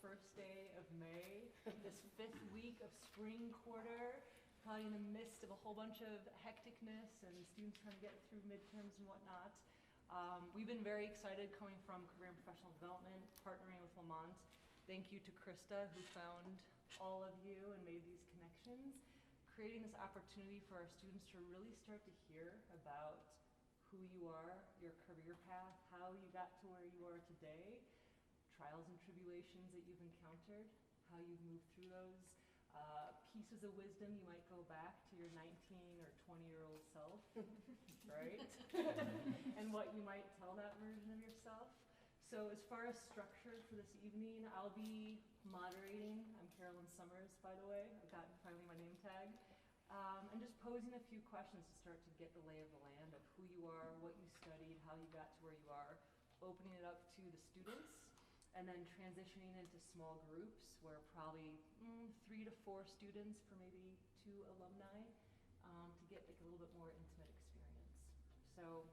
first day of May, this fifth week of spring quarter, probably in the midst of a whole bunch of hecticness and students trying to get through midterms and whatnot. We've been very excited coming from Career and Professional Development, partnering with Lamont. Thank you to Krista, who found all of you and made these connections, creating this opportunity for our students to really start to hear about who you are, your career path, how you got to where you are today, trials and tribulations that you've encountered, how you've moved through those, pieces of wisdom you might go back to your 19 or 20-year-old self, right? And what you might tell that version of yourself. So as far as structure for this evening, I'll be moderating. I'm Carolyn Summers, by the way. I've gotten finally my name tag. And just posing a few questions to start to get the lay of the land of who you are, what you studied, how you got to where you are, opening it up to the students, and then transitioning into small groups where probably 3 to 4 students for maybe 2 alumni to get like a little bit more intimate experience. So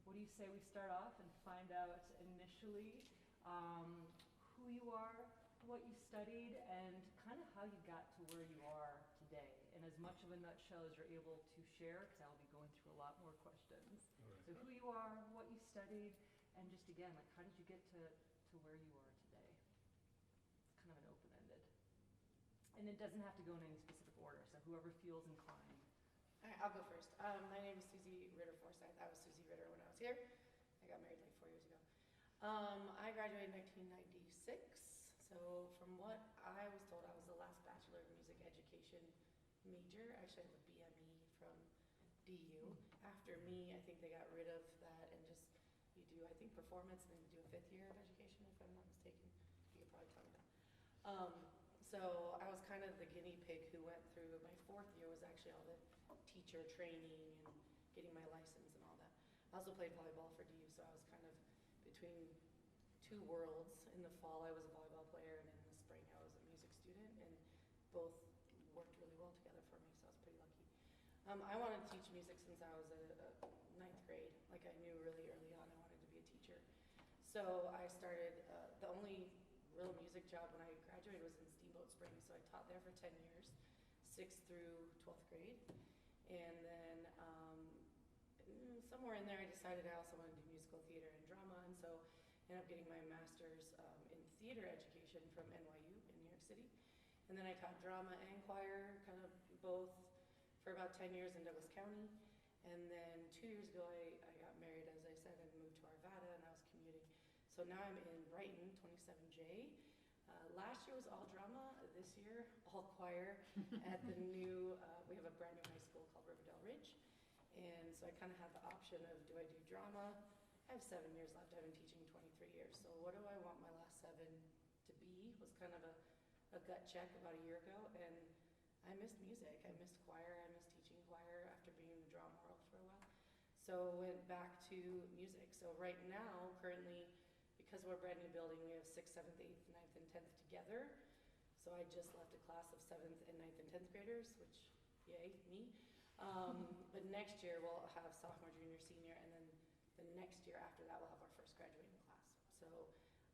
what do you say we start off and find out initially who you are, what you studied, and kind of how you got to where you are today, in as much of a nutshell as you're able to share, because I'll be going through a lot more questions. Right. So who you are, what you studied, and just again, like how did you get to where you are today? It's kind of an open-ended. And it doesn't have to go in any specific order, so whoever feels inclined. All right, I'll go first. My name is Susie Ritter Forsyth. I was Susie Ritter when I was here. I got married like 4 years ago. I graduated in 1996. So from what I was told, I was the last Bachelor of Music Education major. Actually, I have a BME from DU. After me, I think they got rid of that and just, you do, I think, performance, and then you do a 5th year of education, if I'm not mistaken. You could probably tell me that. So I was kind of the guinea pig who went through, my 4th year was actually all the teacher training and getting my license and all that. I also played volleyball for DU, so I was kind of between 2 worlds. In the fall, I was a volleyball player, and in the spring, I was a music student, and both worked really well together for me, so I was pretty lucky. I wanted to teach music since I was a 9th grade. Like, I knew really early on I wanted to be a teacher. So I started, the only real music job when I graduated was in Steamboat Springs, so I taught there for 10 years, 6th through 12th grade. And then somewhere in there I decided I also wanted to do musical theater and drama, and so I ended up getting my master's in theater education from NYU in New York City. And then I taught drama and choir, kind of both, for about 10 years in Douglas County. And then 2 years ago, I got married, as I said, and moved to Arvada, and I was commuting. So now I'm in Brighton, 27J. Last year was all drama. This year, all choir at the new, we have a brand new high school called Riverdale Ridge. And so I kind of have the option of, do I do drama? I have 7 years left. I've been teaching 23 years. So what do I want my last 7 to be? Was kind of a gut check about a year ago. And I missed music. I missed choir. I missed teaching choir after being in the drama world for a while. So went back to music. So right now, currently, because we're a brand new building, we have 6th, 7th, 8th, 9th, and 10th together. So I just left a class of 7th and 9th and 10th graders, which, yay, me. But next year we'll have sophomore, junior, senior, and then the next year after that we'll have our first graduating class. So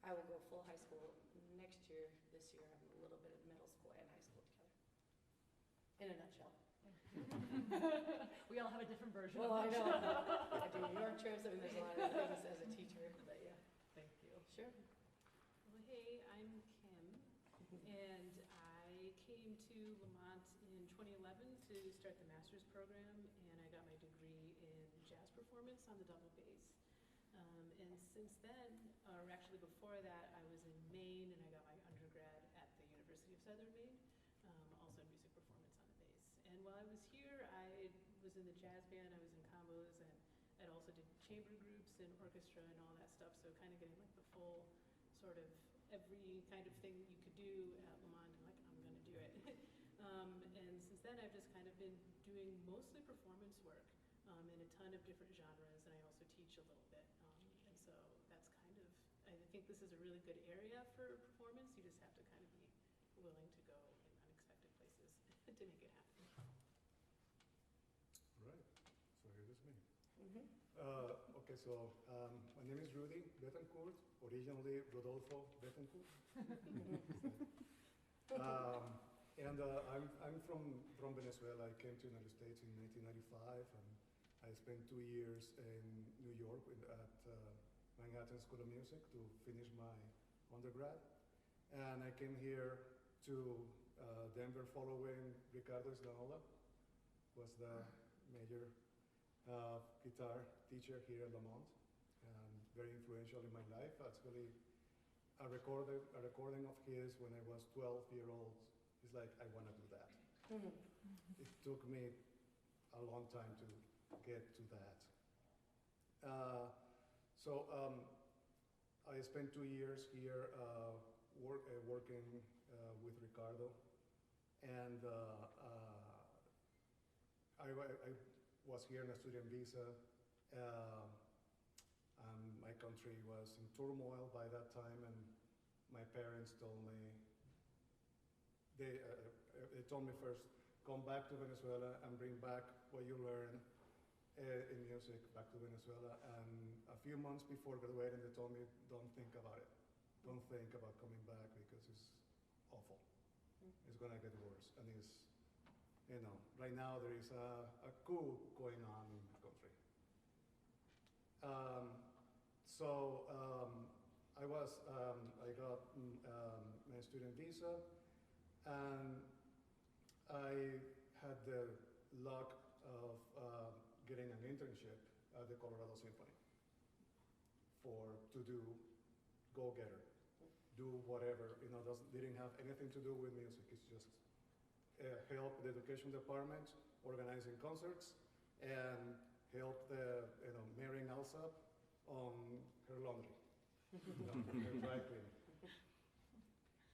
I will go full high school next year. This year I'm a little bit of middle school and high school together. In a nutshell. We all have a different version. Well, I know. I do New York trips. I mean, there's a lot of things as a teacher, but yeah. Thank you. Sure. Well, hey, I'm Kim, and I came to Lamont in 2011 to start the master's program, and I got my degree in jazz performance on the double bass. And since then, or actually before that, I was in Maine, and I got my undergrad at the University of Southern Maine, also in music performance on the bass. And while I was here, I was in the jazz band, I was in combos, and I also did chamber groups and orchestra and all that stuff, so kind of getting like the full sort of every kind of thing you could do at Lamont, and like, I'm going to do it. And since then, I've just kind of been doing mostly performance work in a ton of different genres, and I also teach a little bit. And so that's kind of, I think this is a really good area for performance. You just have to kind of be willing to go in unexpected places to make it happen. Right. So here it is me. Mhm. Okay, so my name is Rudy Betancourt, originally Rodolfo Betancourt. I'm from Venezuela. I came to the United States in 1995, and I spent 2 years in New York at Manhattan School of Music to finish my undergrad. And I came here to Denver following Ricardo Islanola, was the major guitar teacher here at Lamont, and very influential in my life. Actually, a recording of his when I was 12-year-old. It's like, I want to do that. Mhm. It took me a long time to get to that. I spent 2 years here working with Ricardo, and I was here on a student visa. My country was in turmoil by that time, and my parents told me, they told me first, come back to Venezuela and bring back what you learn in music back to Venezuela. And a few months before graduating, they told me, don't think about it. Don't think about coming back because it's awful. It's gonna get worse. And it's, right now there is a coup going on in the country. I got my student visa, and I had the luck of getting an internship at the Colorado Symphony to do go-getter, do whatever, didn't have anything to do with music. It's just help the education department organizing concerts and help Mary Alsop on her laundry, her dry cleaning.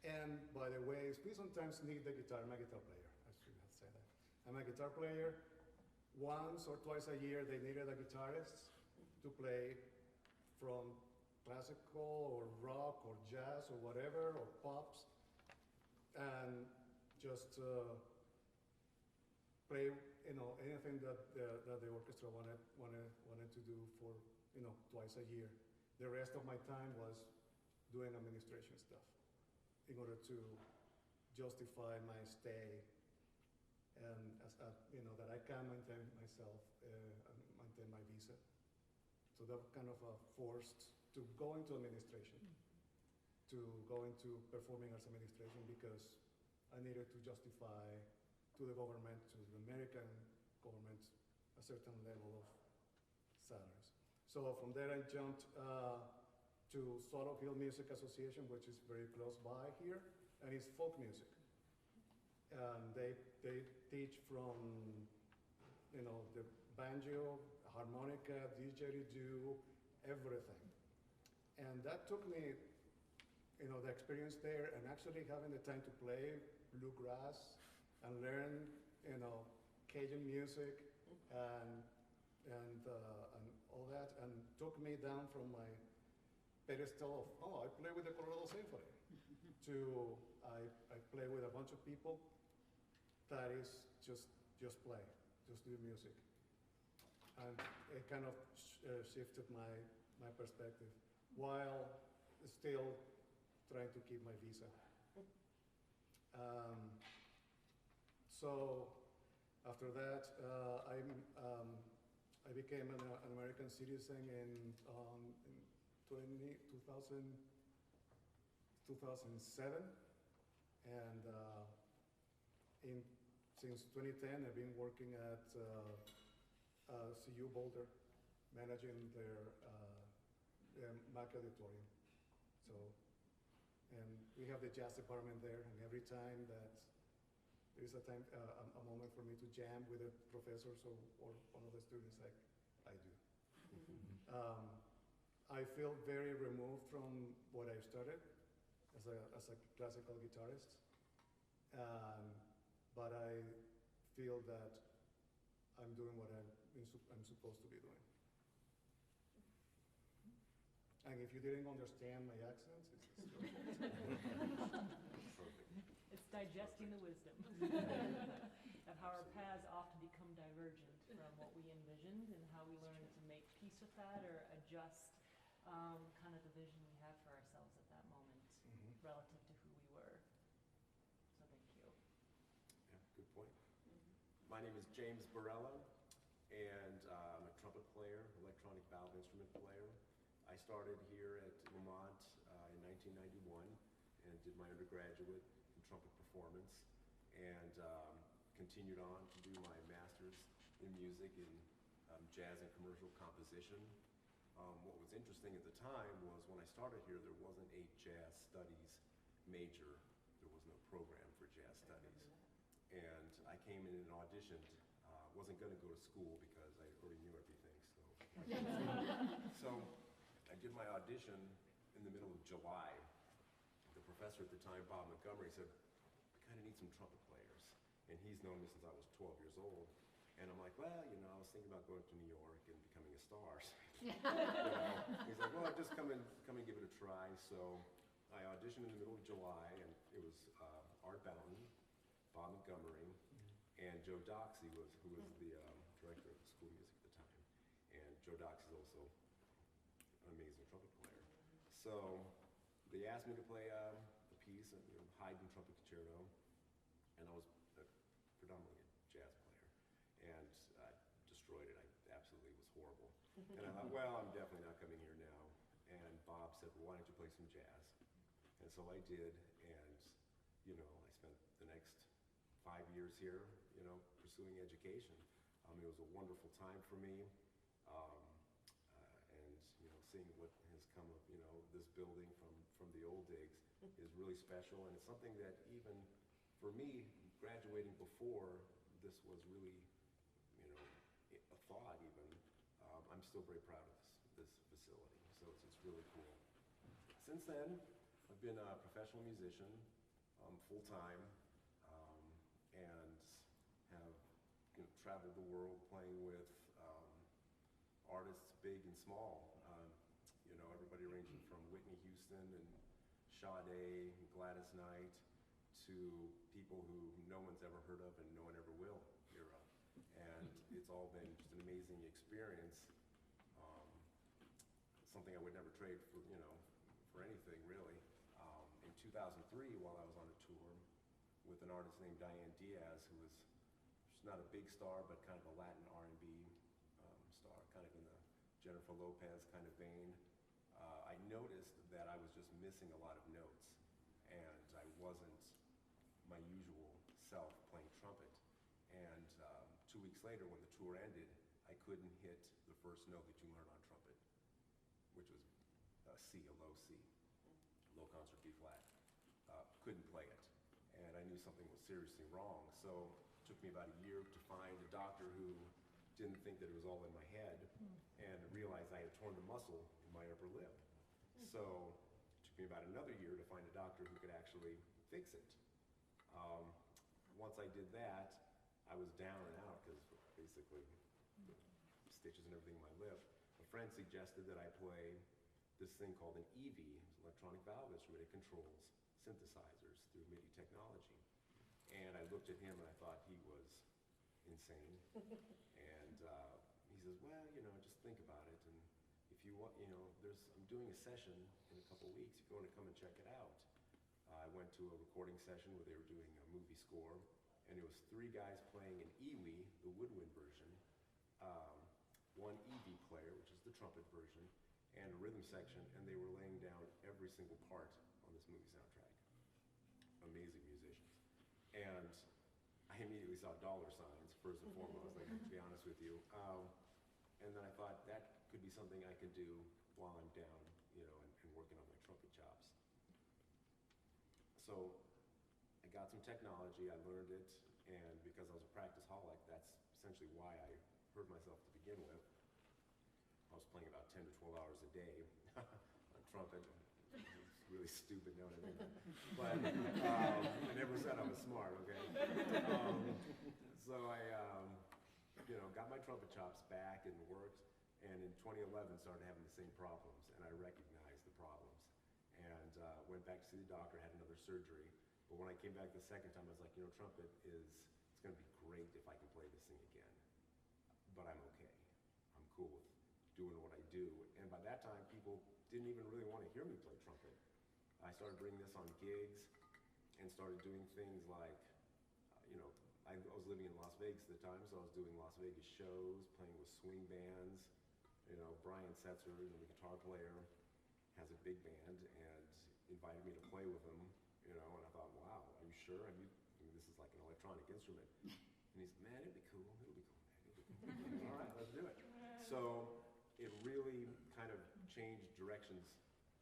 And by the way, we sometimes need the guitar. I'm a guitar player, I should have said that. I'm a guitar player. Once or twice a year, they needed a guitarist to play from classical or rock or jazz or whatever, or pops, and just play, anything that the orchestra wanted to do for, twice a year. The rest of my time was doing administration stuff in order to justify my stay, and that I can maintain myself and maintain my visa. So that kind of forced to go into administration, to go into performing arts administration, because I needed to justify to the government, to the American government, a certain level of salaries. So from there I jumped to Swallow Hill Music Association, which is very close by here, and it's folk music. And they teach from, the banjo, harmonica, didgeridoo, everything. And that took me, the experience there, and actually having the time to play bluegrass and learn, Cajun music and all that, and took me down from my pedestal of, I play with the Colorado Symphony, to I play with a bunch of people that is just play, just do music. And it kind of shifted my perspective, while still trying to keep my visa. So after that, I became an American citizen in 2007, and since 2010 I've been working at CU Boulder, managing their Mac auditorium. So, and we have the jazz department there, and every time that there is a moment for me to jam with the professors or one of the students, I do. I feel very removed from what I started as a classical guitarist, but I feel that I'm doing what I'm supposed to be doing. And if you didn't understand my accents, it's your fault. It's digesting the wisdom of how our paths often become divergent from what we envisioned and how we learn to peace with that or adjust kind of the vision we have for ourselves at that moment relative to who we were. So thank you. Yeah, good point. My name is James Barella, and I'm a trumpet player, electronic valve instrument player. I started here at Lamont in 1991 and did my undergraduate in trumpet performance, and continued on to do my master's in music in jazz and commercial composition. What was interesting at the time was when I started here, there wasn't a jazz studies major. There was no program for jazz studies. And I came in and auditioned. Wasn't going to go to school because I already knew everything. So I did my audition in the middle of July. The professor at the time, Bob Montgomery, said, "We kind of need some trumpet players." And he's known me since I was 12 years old. And I'm like, "Well, you know, I was thinking about going to New York and becoming a star." You know? He's like, "Well, just come and give it a try." So I auditioned in the middle of July, and it was Art Boughton, Bob Montgomery, and Joe Doxey who was the director of the school of music at the time. And Joe Doxey is also an amazing trumpet player. So they asked me to play a piece, a Haydn trumpet concerto, and I was predominantly a jazz player, and I destroyed it. I absolutely was horrible. And I thought, well, I'm definitely not coming here now. And Bob said, "Well, why don't you play some jazz?" And so I did, and I spent the next 5 years here, pursuing education. It was a wonderful time for me, and seeing what has come of this building from the old days is really special, and it's something that even for me, graduating before this was really a thought even. I'm still very proud of this facility, so it's really cool. Since then, I've been a professional musician, full-time, and have traveled the world playing with artists big and small. Everybody ranging from Whitney Houston and Sade and Gladys Knight to people who no one's ever heard of and no one ever will hear of. And it's all been just an amazing experience. Something I would never trade for anything really. In 2003, while I was on a tour with an artist named Diane Diaz, who was just not a big star, but kind of a Latin R&B star, kind of in the Jennifer Lopez kind of vein, I noticed that I was just missing a lot of notes, and I wasn't my usual self playing trumpet. And 2 weeks later, when the tour ended, I couldn't hit the first note that you learn on trumpet, which was a C, a low C, low concert B flat. Couldn't play it, and I knew something was seriously wrong. So it took me about a year to find a doctor who didn't think that it was all in my head, and realized I had torn the muscle in my upper lip. So it took me about another year to find a doctor who could actually fix it. Once I did that, I was down and out because basically stitches and everything in my lip. A friend suggested that I play this thing called an EV, it's an electronic valve instrument. It controls synthesizers through MIDI technology. And I looked at him and I thought he was insane. And he says, "Well, just think about it. And if you want, I'm doing a session in a couple weeks. If you want to come and check it out." I went to a recording session where they were doing a movie score, and it was 3 guys playing an EWI, the woodwind version, one EV player, which is the trumpet version, and a rhythm section, and they were laying down every single part on this movie soundtrack. Amazing musicians. And I immediately saw dollar signs, first and foremost, like, to be honest with you. And then I thought that could be something I could do while I'm down, and working on my trumpet chops. So I got some technology, I learned it, and because I was a practice-holic, that's essentially why I hurt myself to begin with. I was playing about 10 to 12 hours a day on trumpet. It's really stupid, know what I mean? But I never said I was smart, okay? So I got my trumpet chops back and worked, and in 2011 started having the same problems, and I recognized the problems. And went back to see the doctor, had another surgery. But when I came back the second time, I was like, trumpet it's going to be great if I can play this thing again. But I'm okay. I'm cool with doing what I do. And by that time, people didn't even really want to hear me play trumpet. I started bringing this on gigs and started doing things like, I was living in Las Vegas at the time, so I was doing Las Vegas shows, playing with swing bands. Brian Setzer, the guitar player, has a big band and invited me to play with him, and I thought, wow, are you sure? This is like an electronic instrument. And he said, man, it'd be cool, man, it'll be cool. All right, let's do it. So it really kind of changed directions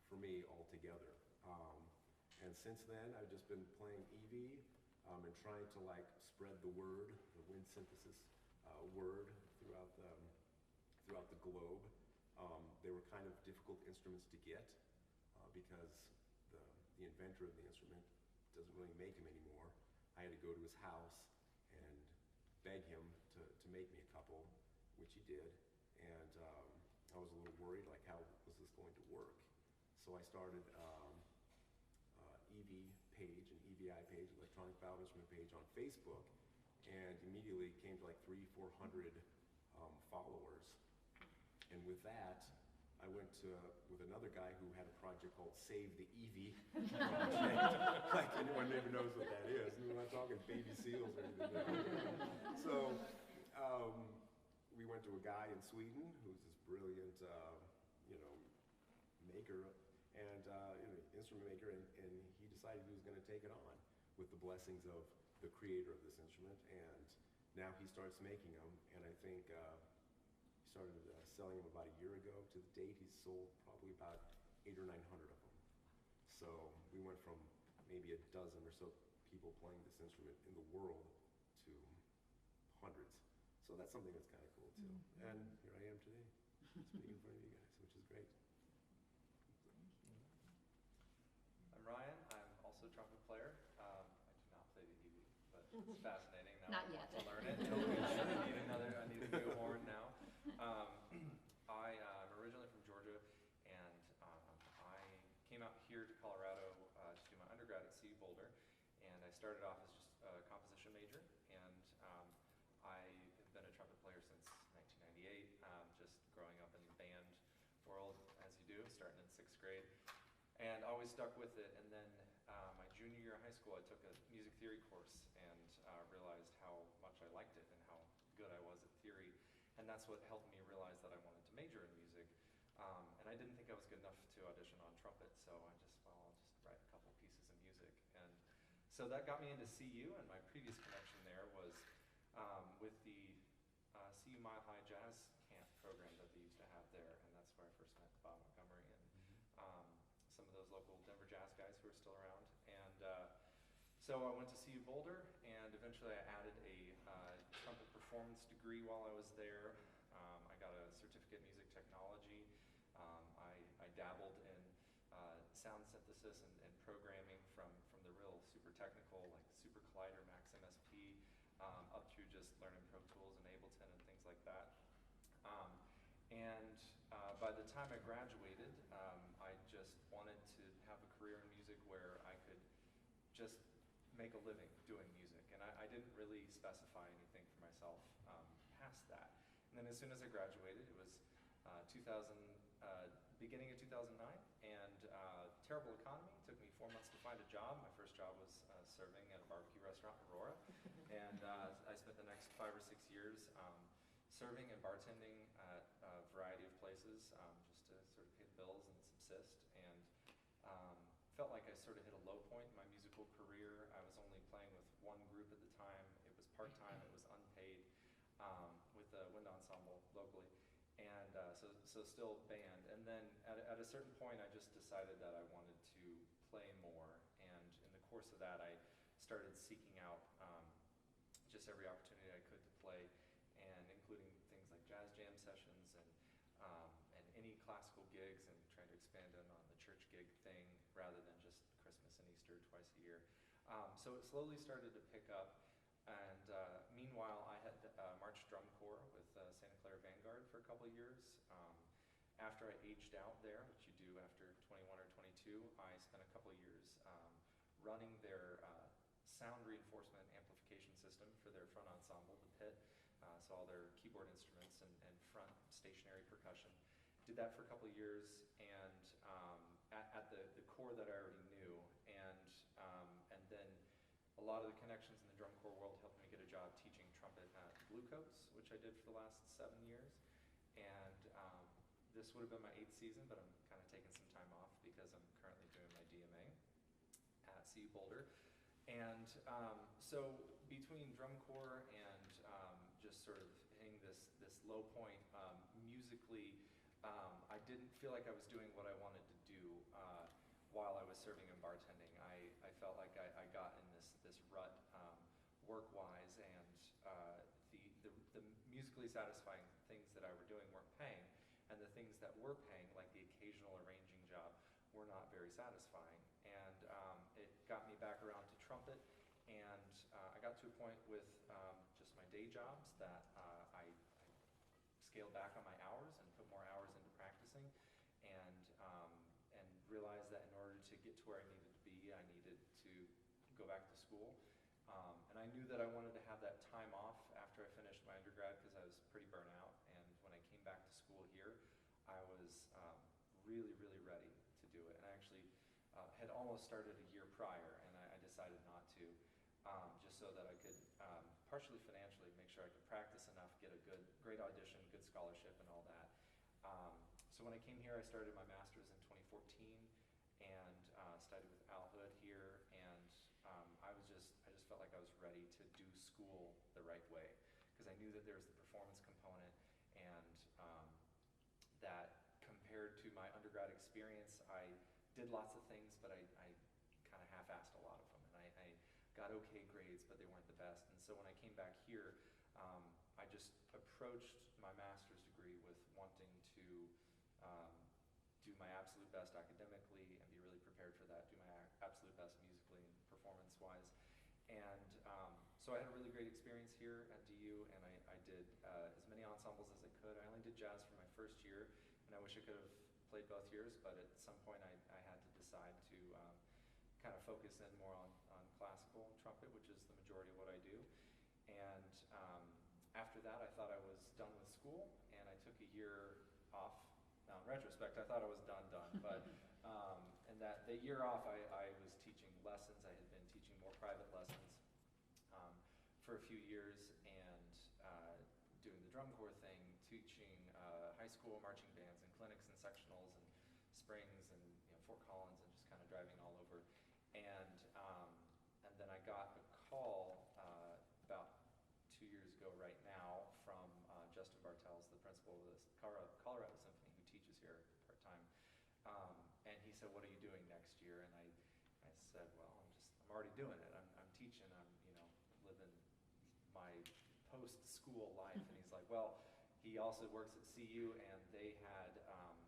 for me altogether. And since then, I've just been playing Evie and trying to spread the word, the wind synthesis word throughout the globe. They were kind of difficult instruments to get because the inventor of the instrument doesn't really make them anymore. I had to go to his house and beg him to make me a couple, which he did. And I was a little worried, how was this going to work? So I started EV page, an EVI page, electronic valve instrument page on Facebook, and immediately came to 300-400 followers. And with that, I went with another guy who had a project called Save the Evie project. Anyone even knows what that is. We're not talking baby seals or anything. So we went to a guy in Sweden who's this brilliant, maker and instrument maker, and he decided he was going to take it on with the blessings of the creator of this instrument. And now he starts making them, and I think he started selling them about a year ago. To the date, he's sold probably about 800 or 900 of them. So we went from maybe a dozen or so people playing this instrument in the world to hundreds. So that's something that's kind of cool too. And here I am today, speaking in front of you guys, which is great. I'm Ryan. I'm also a trumpet player. I do not play the Evie, but it's fascinating. Now Not I yet. want to learn it. I need a new horn now. I'm originally from Georgia, and I came out here to Colorado to do my undergrad at CU Boulder, and I started off as just a composition major, and I have been a trumpet player since 1998, just growing up in the band world, as you do, starting in 6th grade, and always stuck with it. And then my junior year of high school, I took a music theory course and realized how much I liked it and how good I was at theory. And that's what helped me realize that I wanted to major in music. And I didn't think I was good enough to audition on trumpet, so I'll just write a couple pieces of music. And so that got me into CU, and my previous connection there was with the CU Mile High Jazz Camp program that they used to have there, and that's where I first met Bob Montgomery and some of those local Denver jazz guys who are still around. And so I went to CU Boulder, and eventually I added a trumpet performance degree while I was there. I got a certificate in music technology. I dabbled in sound synthesis and programming from the real super technical, like Super Collider, Max MSP, up through just learning Pro Tools and Ableton and things like that. And by the time I graduated, I just wanted to have a career in music where I could just make a living doing music. And I didn't really specify anything for myself past that. And then as soon as I graduated, it was beginning of 2009, and terrible economy. It took me 4 months to find a job. My first job was serving at a barbecue restaurant in Aurora. And I spent the next 5 or 6 years serving and bartending at a variety of places just to sort of pay the bills and subsist. And felt like I sort of hit a low point in my musical career. I was only playing with one group at the time. It was part-time, it was unpaid, with the wind ensemble locally. And so still band. And then at a certain point, I just decided that I wanted to play more. And in the course of that, I started seeking out just every opportunity I could to play, and including things like jazz jam sessions and any classical gigs, and trying to expand in on the church gig thing rather than just Christmas and Easter twice a year. So it slowly started to pick up. And meanwhile, I had marched drum corps with Santa Clara Vanguard for a couple of years. After I aged out there, which you do after 21 or 22, I spent a couple of years running their sound reinforcement amplification system for their front ensemble, the pit, so all their keyboard instruments and front stationary percussion. did that for a couple of years, and at the core that I already knew, and then a lot of the connections in the drum corps world helped me get a job teaching trumpet at Bluecoats, which I did for the last 7 years. And this would have been my 8th season, but I'm kind of taking some time off because I'm currently doing my DMA at CU Boulder. And so between drum corps and just sort of hitting this low point musically, I didn't feel like I was doing what I wanted to do while I was serving and bartending. I felt like I got in this rut work-wise, and the musically satisfying things that I were doing weren't paying, and the things that were paying, like the occasional arranging job, were not very satisfying. And it got me back around to trumpet, and I got to a point with just my day jobs that I scaled back on my hours and put more hours into practicing, and realized that in order to get to where I needed to be, I needed to go back to school. And I knew that I wanted to have that time off after I finished my undergrad because I was pretty burnt out. And when I came back to school here, I was really, really ready to do it. And I actually had almost started a year prior, and I decided not to, just so that I could partially financially make sure I could practice enough, get a great audition, good scholarship, and all that. So when I came here, I started my master's in 2014 and studied with Al Hood here, and I just felt like I was ready to do school the right way, because I knew that there was the performance component, and that compared to my undergrad experience, I did lots of things, but I kind of half-assed a lot of them, and I got okay grades, but they weren't the best. And so when I came back here, I just approached my master's degree with wanting to do my absolute best academically and be really prepared for that, do my absolute best musically and performance-wise. And so I had a really great experience here at DU, and I did as many ensembles as I could. I only did jazz for my first year, and I wish I could have played both years, but at some point I had to decide to kind of focus in more on classical trumpet, which is the majority of what I do. And after that, I thought I was done with school, and I took a year off. Now, in retrospect, I thought I was done, but and that the year off, I was teaching lessons. I had been teaching more private lessons for a few years, and doing the drum corps thing, teaching high school marching bands and clinics and sectionals and Springs and Fort Collins, and just kind of driving all over. And then I got a call about 2 years ago right now from Justin Bartels, the principal of the Colorado Symphony, who teaches here part-time. And he said, "What are you doing next year?" And I said, "Well, I'm already doing it. I'm teaching. I'm living my post-school life." And he's like, "Well," he also works at CU, and they had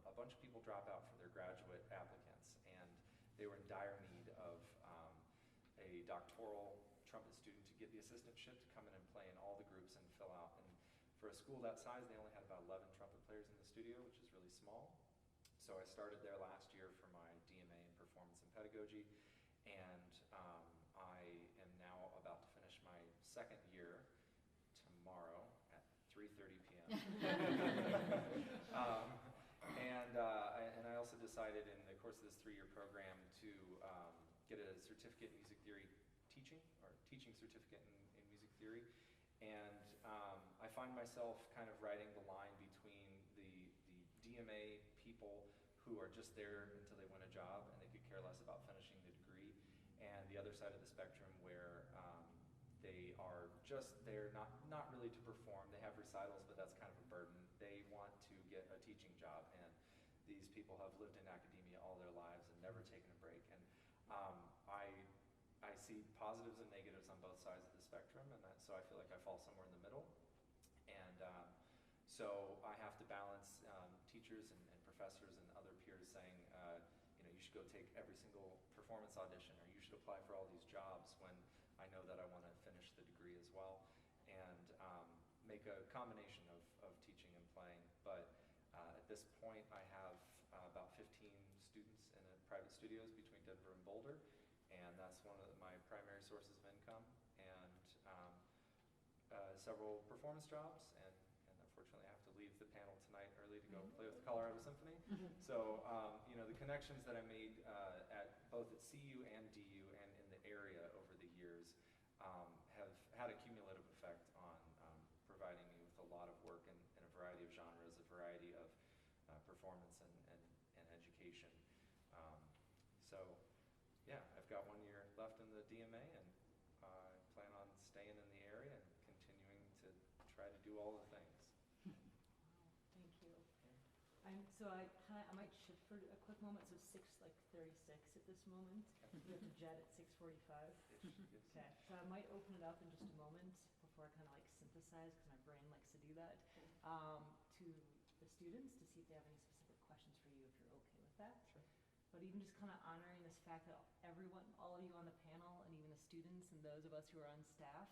a bunch of people drop out for their graduate applicants, and they were in dire need of a doctoral trumpet student to get the assistantship to come in and play in all the groups and fill out. And for a school that size, they only had about 11 trumpet players in the studio, which is really small. So I started there last year for my DMA in performance and pedagogy, and I am now about to finish my second year tomorrow at 3:30 p.m. And I also decided in the course of this 3-year program to get a certificate in music theory teaching, or teaching certificate in music theory. And I find myself kind of riding the line between the DMA people who are just there until they win a job and they could care less about finishing the degree, and the other side of the spectrum where they are just there not really to perform. They have recitals, but that's kind of a burden. They want to get a teaching job, and these people have lived in academia all their lives and never taken a break. And I see positives and negatives on both sides of the spectrum, and so I feel like I fall somewhere in the middle. And so I have to balance teachers and professors and other peers saying, you should go take every single performance audition, or you should apply for all these jobs, when I know that I want to finish the degree as well, and make a combination of teaching and playing. But at this point, I have about 15 students in private studios between Denver and Boulder, and that's one of my primary sources of income, and several performance jobs, and unfortunately I have to leave the panel tonight tonight early to go play with the Colorado Symphony. So, the connections that I made at both at CU and DU and in the area over the years have had a cumulative effect on providing me with a lot of work in a variety of genres, a variety of performance and education. So, yeah, I've got 1 year left in the DMA, and I plan on staying in the area and continuing to try to do all the things. Thank you. I might shift for a quick moment, so 6:36 at this moment. We have to jet at 6:45. Okay, so I might open it up in just a moment before I kind of like synthesize, because my brain likes to do that, to the students to see if they have any specific questions for you, if you're okay with that. Sure. But even just kind of honoring this fact that everyone, all of you on the panel, and even the students and those of us who are on staff,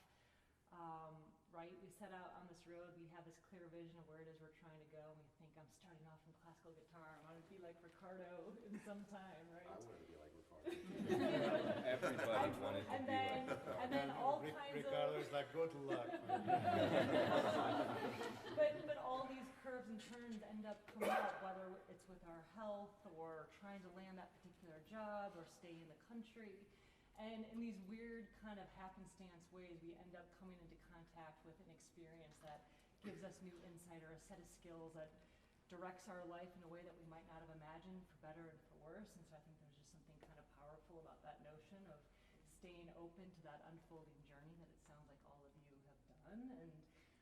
right, we set out on this road, we have this clear vision of where it is we're trying to go, and we think, I'm starting off in classical guitar, I want to be like Ricardo in some time, right? I wanted to be like Ricardo. Everybody wanted to And be then, like Ricardo. and then all kinds Ricardo of, is like, good luck. but all these curves and turns end up coming up, whether it's with our health, or trying to land that particular job, or stay in the country. And in these weird kind of happenstance ways, we end up coming into contact with an experience that gives us new insight or a set of skills that directs our life in a way that we might not have imagined, for better and for worse. And so I think there's just something kind of powerful about that notion of staying open to that unfolding journey that it sounds like all of you have done. And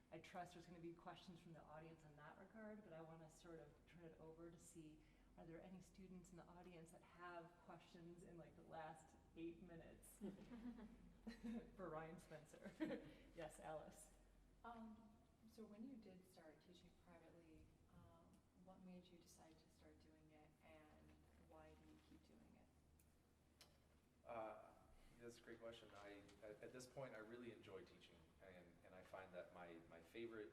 I trust there's going to be questions from the audience in that regard, but I want to sort of turn it over to see, are there any students in the audience that have questions in like the last 8 minutes for Ryan Spencer? Yes, Alice. So when you did start teaching privately, what made you decide to start doing it, and why do you keep doing it? That's a great question. At this point, I really enjoy teaching, and I find that my favorite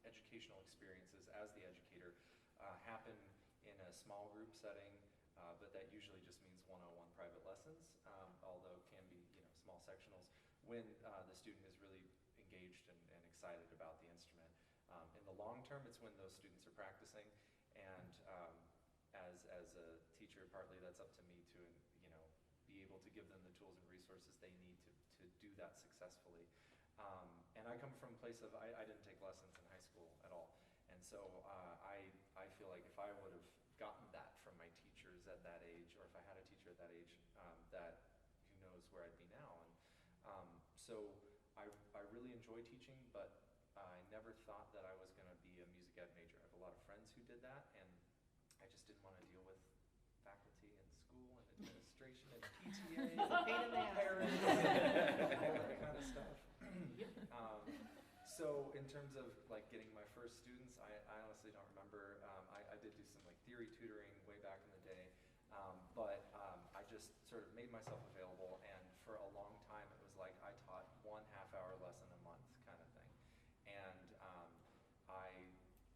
educational experiences as the educator happen in a small group setting, but that usually just means one-on-one private lessons, although it can be small sectionals, when the student is really engaged and excited about the instrument. In the long term, it's when those students are practicing, and as a teacher, partly that's up to me to be able to give them the tools and resources they need to do that successfully. And I come from a place of, I didn't take lessons in high school at all, and so I feel like if I would have gotten that from my teachers at that age, or if I had a teacher at that age, that who knows where I'd be now. And so I really enjoy teaching, but I never thought that I was going to be a music ed major. I have a lot of friends who did that, and I just didn't want to deal with faculty and school and administration and PTA It's a pain in the ass. parents and all that kind of stuff. So in terms of like getting my first students, I honestly don't remember. I did do some like theory tutoring way back in the day, but I just sort of made myself available, and for a long time it was like I taught 1 half-hour lesson a month kind of thing. And I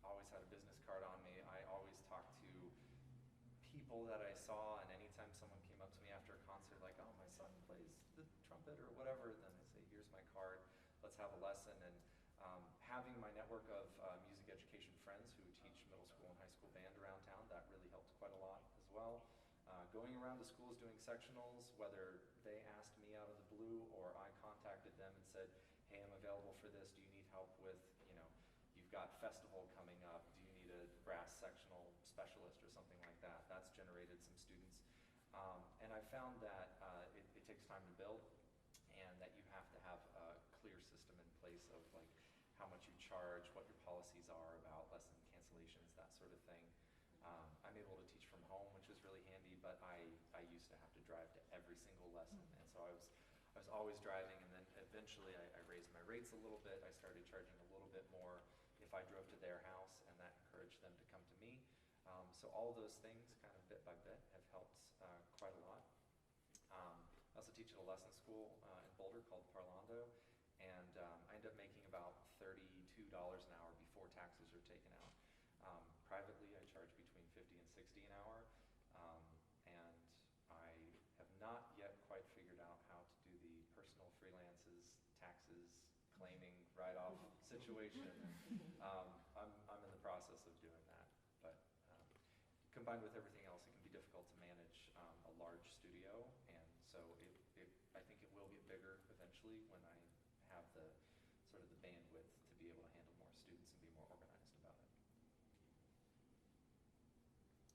always had a business card on me. I always talked to people that I saw, and anytime someone came up to me after a concert like, oh, my son plays the trumpet or whatever, then I say, here's my card, let's have a lesson. And having my network of music education friends who teach middle school and high school band around town, that really helped quite a lot as well. Going around to schools doing sectionals, whether they asked me out of the blue or I contacted them and said, hey, I'm available for this, do you need help with, you've got festival coming up, do you need a brass sectional specialist or something like that? That's generated some students. And I found that it takes time to build, and that you have to have a clear system in place of like how much you charge, what your policies are about lesson cancellations, that sort of thing. I'm able to teach from home, which is really handy, but I used to have to drive to every single lesson, and so I was always driving, and then eventually I raised my rates a little bit. I started charging a little bit more if I drove to their house, and that encouraged them to come to me. So all of those things, kind of bit by bit, have helped quite a lot. I also teach at a lesson school in Boulder called Parlando, and I end up making about $32 an hour before taxes are taken out. Privately, I charge between $50 and $60 an hour, and I have not yet quite figured out how to do the personal freelances, taxes, claiming, write-off situation. I'm in the process of combined with everything else, it can be difficult to manage a large studio, and so I think it will get bigger eventually when I have the sort of the bandwidth to be able to handle more students and be more organized about it.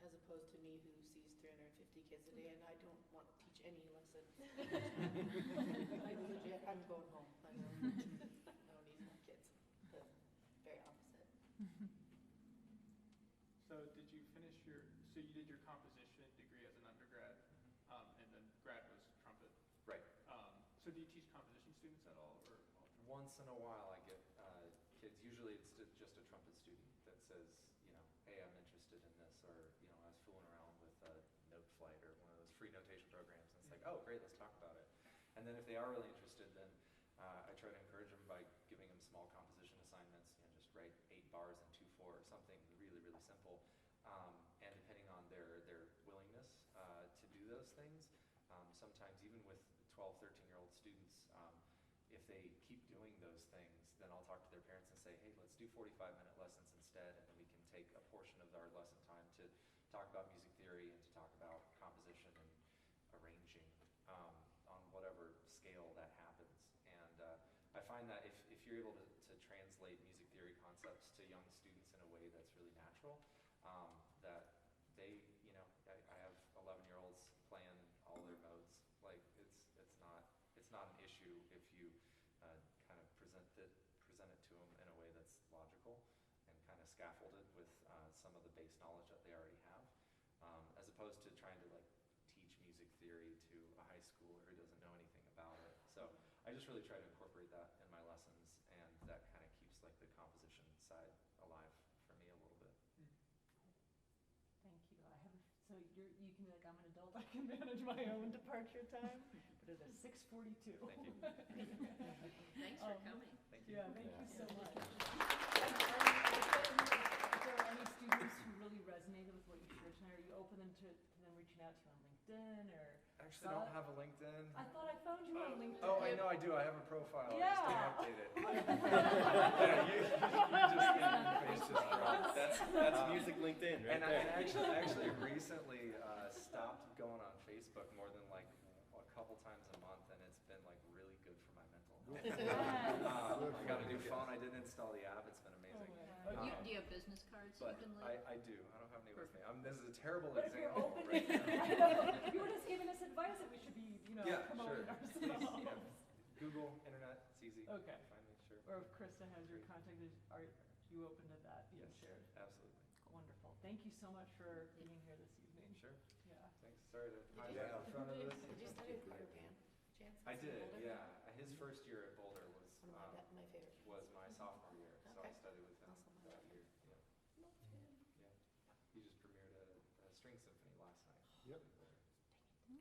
As opposed to me who sees 350 kids a day and I don't want to teach any lesson. Like legit, I'm going home. I don't need more kids. The very opposite. So did you finish so you did your composition degree as an undergrad, and then grad was trumpet? Right. So do you teach composition students at all, or? Once in a while, I get kids. Usually, it's just a trumpet student that says, hey, I'm interested in this, or I was fooling around with Noteflight or one of those free notation programs, and it's like, oh, great, let's talk about it. And then if they are really interested, then I try to encourage them by giving them small composition assignments. Just write 8 bars in 2/4 or something really, really simple. And depending on their willingness to do those things, sometimes even with 12, 13-year-old students, if they keep doing those things, then I'll talk to their parents and say, hey, let's do 45-minute lessons instead, and then we can take a portion of our lesson time to talk about music theory and to talk about composition and arranging on whatever scale that happens. And I find that if you're able to translate music theory concepts to young students in a way that's really natural, that they, I have 11-year-olds playing all their modes. Like it's not an issue if you kind of present it to them in a way that's logical and kind of scaffolded with some of the base knowledge that they already have, as opposed to trying to teach music theory to a high schooler who doesn't know anything about it. So I just really try to incorporate that in my lessons, and that kind of keeps the composition side alive for me a little bit. Thank you. So you can be like, I'm an adult, I can manage my own departure time, but it is 6:42. Thank you. Thanks for coming. Thank you. Yeah, thank you so much. If there are any students who really resonated with what you shared tonight, are you open to them reaching out to you on LinkedIn or? I actually don't have a LinkedIn. I thought I found you on LinkedIn. Oh, I know I do. I have a profile. Yeah. I just don't update it. Yeah, you just face just dropped. That's music LinkedIn right And there. I actually recently stopped going on Facebook more than a couple times a month, and it's been really good for my mental health. I got a new phone. I didn't install the app. It's been amazing. Do you have business cards you But can I do. I don't have any with me. This is a terrible But if you're example open, right now. I know, you were just giving us advice that we should be, Yeah, promoting sure. ourselves. Please, yeah. Google, internet, it's easy. Okay. Find me, sure. Or if Krista has your contact, are you open to that being Yes, shared? absolutely. Wonderful. Thank you so much for being here this evening. Sure. Yeah. Thanks. Sorry to hide you- out in front of this. Did you study with choir band? Chance? I did, Boulder? yeah. His first year at Boulder was One of my favorite. was my sophomore year, so I Okay. studied with him Awesome. that year. Yeah. He just premiered a string symphony last night. Yep. at Boulder.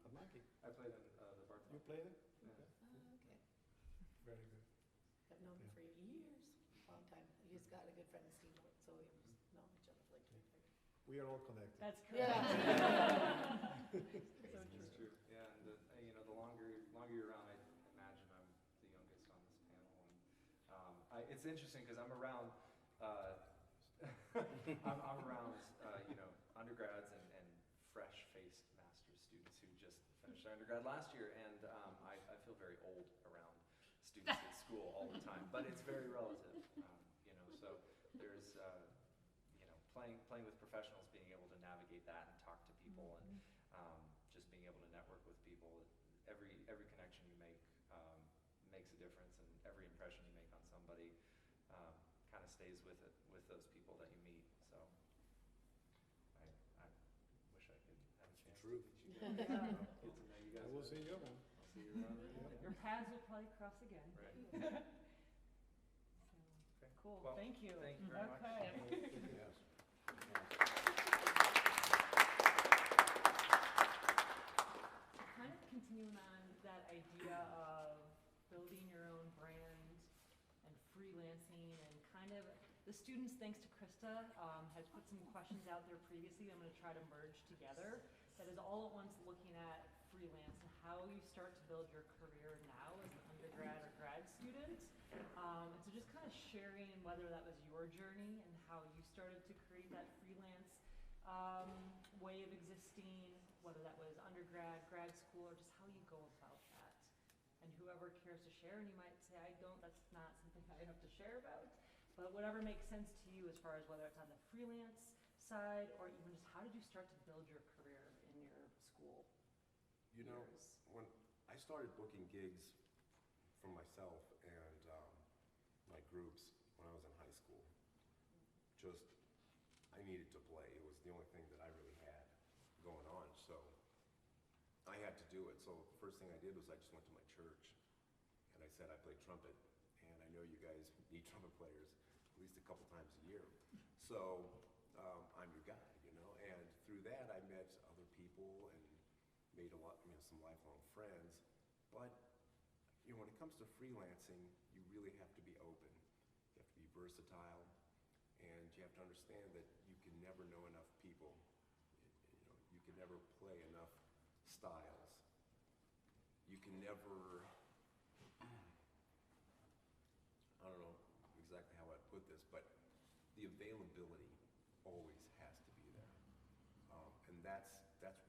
A monkey. I played in the Bartok. You played it? Yeah. Okay. Okay. Very good. I've known him for years, long time. He's got a good friend in Steamboat, so we've known each other for 20 years. We are all connected. That's correct. So true. It's true. Yeah, and the longer you're around, I imagine I'm the youngest on this panel, and it's interesting because I'm around. I'm around, undergrads and fresh-faced master's students who just finished their undergrad last year, and I feel very old around students at school all the time. But it's very relative, So there's, playing with professionals, being able to navigate that and talk to people, and just being able to network with people. Every connection you make makes a difference, and every impression you make on somebody kind of stays with those people that you meet. So I wish I could have a chance True. to meet you guys. Yeah. Get to know you guys. I will better. see you around. I'll see you around. Your paths will probably cross again. Right. Okay. Cool. Well, Thank you. thank you very much. Okay. Yes. Kind of continuing on that idea of building your own brand and freelancing, and kind of the students, thanks to Krista, had put some questions out there previously. I'm going to try to merge together. That is all at once looking at freelance and how you start to build your career now as an undergrad or grad student. And so just kind of sharing whether that was your journey and how you started to create that freelance way of existing, whether that was undergrad, grad school, or just how you go about that. And whoever cares to share, and you might say, I don't, that's not something I have to share about, but whatever makes sense to you as far as whether it's on the freelance side, or even just how did you start to build your career in your school You know, years? when I started booking gigs for myself and my groups when I was in high school, just, I needed to play. It was the only thing that I really had going on, so I had to do it. So the first thing I did was I just went to my church and I said I play trumpet, and I know you guys need trumpet players at least a couple times a year. So I'm your guy, you know, and through that I met other people and made a lot, you know, some lifelong friends. But, you know, when it comes to freelancing, you really have to be open. You have to be versatile, and you have to understand that you can never know enough people. You know, you can never play enough styles. You can never, I don't know exactly how I'd put this, but the availability always has to be there. And that's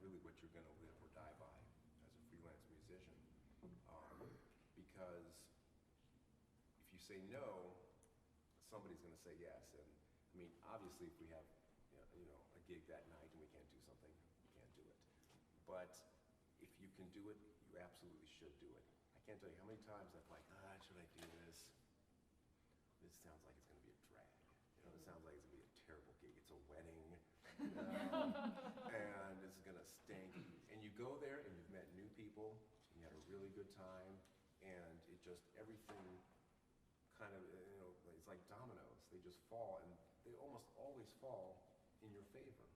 really what you're gonna live or die by as a freelance musician. Because if you say no, somebody's gonna say yes. And I mean, obviously if we have, you know, a gig that night and we can't do something, we can't do it. But if you can do it, you absolutely should do it. I can't tell you how many times I've like, should I do this? This sounds like it's gonna be a drag. You know, it sounds like it's gonna be a terrible gig. It's a wedding, and it's gonna stink. And you go there and you've met new people, and you had a really good time, and it just, everything kind of, you know, it's like dominoes. They just fall, and they almost always fall in your favor.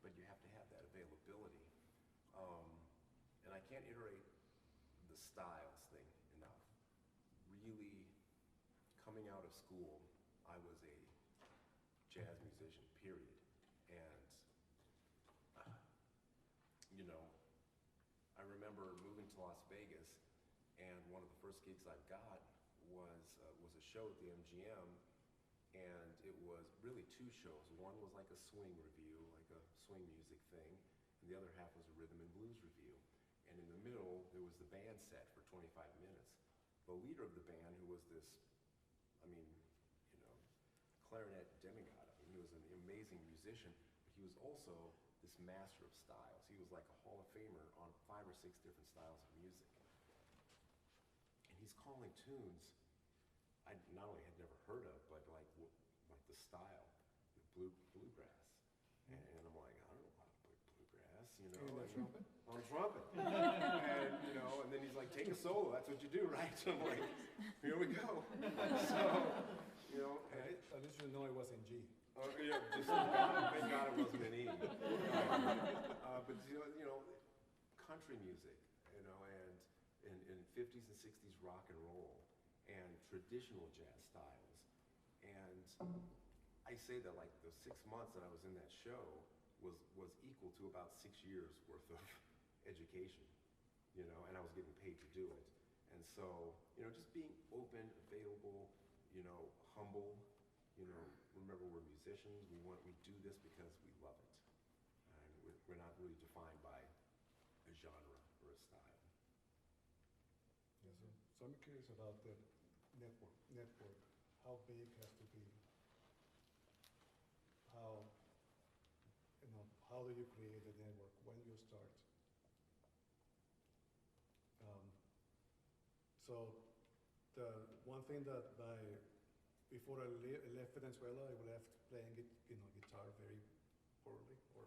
But you have to have that availability. And I can't iterate the styles thing enough. Really, coming out of school, I was a jazz musician, period. And, you know, I remember moving to Las Vegas, and one of the first gigs I got was a show at the MGM, and it was really two shows. One was like a swing review, like a swing music thing, and the other half was a rhythm and blues review. And in the middle, there was the band set for 25 minutes. The leader of the band, who was this, I mean, you know, clarinet demigod. I mean, he was an amazing musician, but he was also this master of styles. He was like a Hall of Famer on 5 or 6 different styles of music. And he's calling tunes I not only had never heard of, but like the style, the bluegrass. And I'm like, I don't know how to play bluegrass, you know. On the trumpet? On trumpet. And, you know, and then he's like, take a solo, that's what you do, right? So I'm like, here we go. So, you know, and At least you know it was in G. yeah, just thank God it wasn't an E. But you know, country music, you know, and in 50s and 60s rock and roll, and traditional jazz styles. And I say that like the 6 months that I was in that show was equal to about 6 years worth of education, you know, and I was getting paid to do it. And so, you know, just being open, available, you know, humble, you know, remember we're musicians, we do this because we love it. And we're not really defined by a genre or a style. Yes, sir. So I'm curious about the network, how big has to be? How do you create a network? When you start? So the one thing that before I left Venezuela, I left playing guitar very poorly, or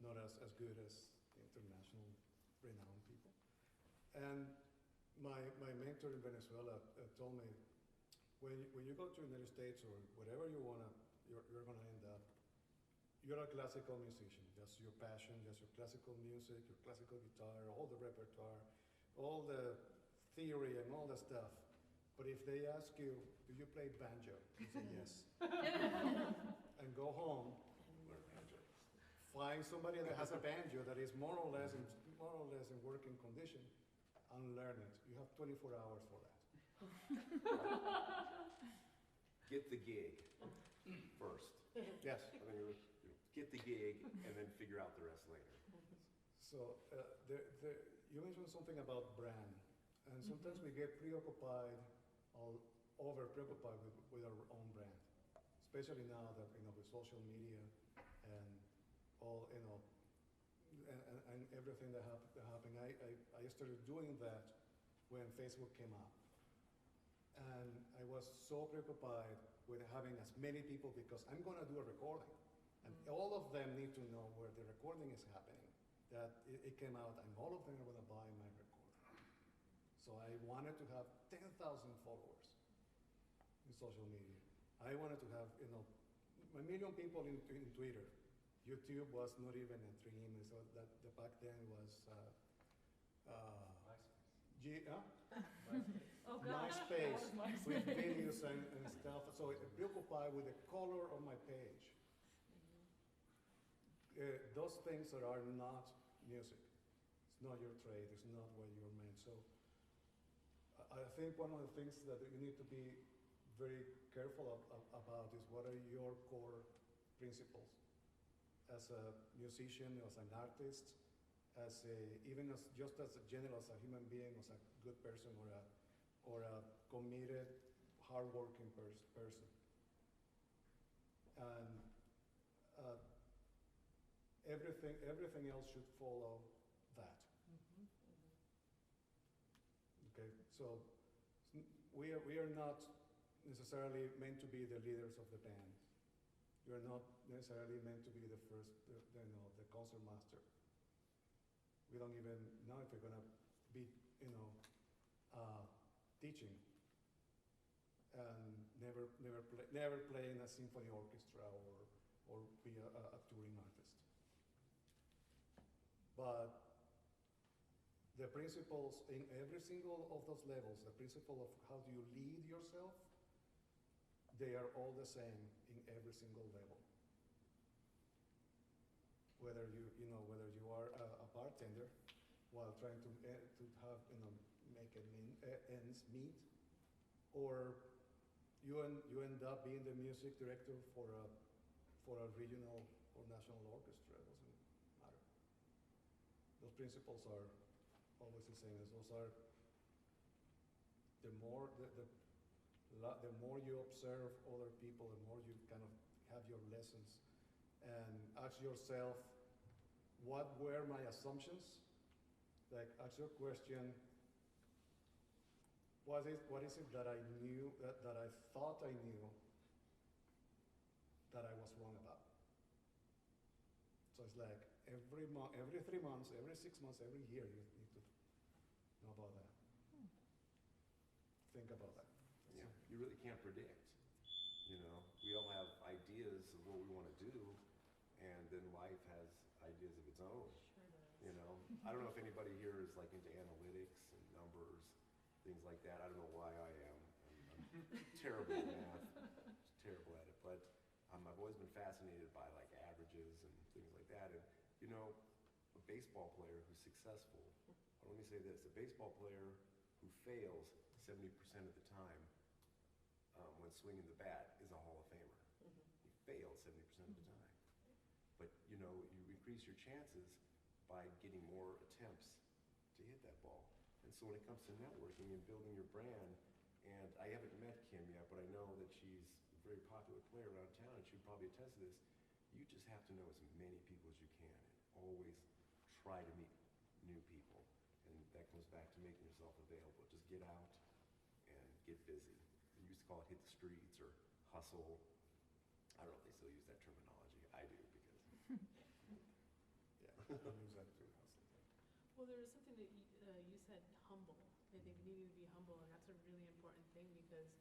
not as good as international renowned people. And my mentor in Venezuela told me, when you go to the United States or wherever you're gonna end up, you're a classical musician. That's your passion. That's your classical music, your classical guitar, all the repertoire, all the theory and all the stuff. But if they ask you, do you play banjo? You say yes. And go home, Learn banjo. find somebody that has a banjo that is more or less in working condition, and learn it. You have 24 hours for that. Get the gig first. Yes. I mean, get the gig, and then figure out the rest later. So, you mentioned something about brand, and sometimes we get preoccupied, all over preoccupied with our own brand, especially now that, with social media and all, and everything that happened. I started doing that when Facebook came up. And I was so preoccupied with having as many people, because I'm gonna do a recording. And all of them need to know where the recording is happening, that it came out, and all of them are gonna buy my recording. So I wanted to have 10,000 followers in social media. I wanted to have, 1 million people in Twitter. YouTube was not even a dream, so that back then was Oh, gosh. MySpace That was MySpace. with videos and stuff. So preoccupied with the color of my page. Those things that are not music. It's not your trade. It's not what you're meant. So I think one of the things that you need to be very careful about is what are your core principles as a musician, as an artist, even just as a general, as a human being, as a good person, or a committed, hardworking person. And everything else should follow that. Okay, so we are not necessarily meant to be the leaders of the band. We are not necessarily meant to be the first, the concert master. We don't even know if we're gonna be, teaching and never play in a symphony orchestra or be a touring artist. But the principles in every single of those levels, the principle of how do you lead yourself, they are all the same in every single level. Whether you are a bartender while trying to have, make ends meet, or you end up being the music director for a regional or national orchestra. It doesn't matter. Those principles are always the same. Those are the more you observe other people, the more you kind of have your lessons and ask yourself, what were my assumptions? Like, ask your question, what is it that I knew, that I thought I knew, that I was wrong about? So it's like every 3 months, every 6 months, every year, you need to know about that. Think about that. Yeah, you really can't predict. We all have ideas of what we want to do, and then life has ideas of its own. Sure does. I don't know if anybody here is like into analytics and numbers, things like that. I don't know why I am. I'm terrible at math, just terrible at it. But I've always been fascinated by like averages and things like that. And a baseball player who's successful, or let me say this, a baseball player who fails 70% of the time when swinging the bat is a Hall of Famer. He failed 70% of the time. But you increase your chances by getting more attempts to hit that ball. And so when it comes to networking and building your brand, and I haven't met Kim yet, but I know that she's a very popular player around town, and she'd probably attest to this, you just have to know as many people as you can, and always try to meet new people. And that comes back to making yourself available. Just get out and get busy. We used to call it hit the streets or hustle. I don't know if they still use that terminology. I do, because Yeah, I use that too. Well, there was something that you said, humble. I think needing to be humble, and that's a really important thing, because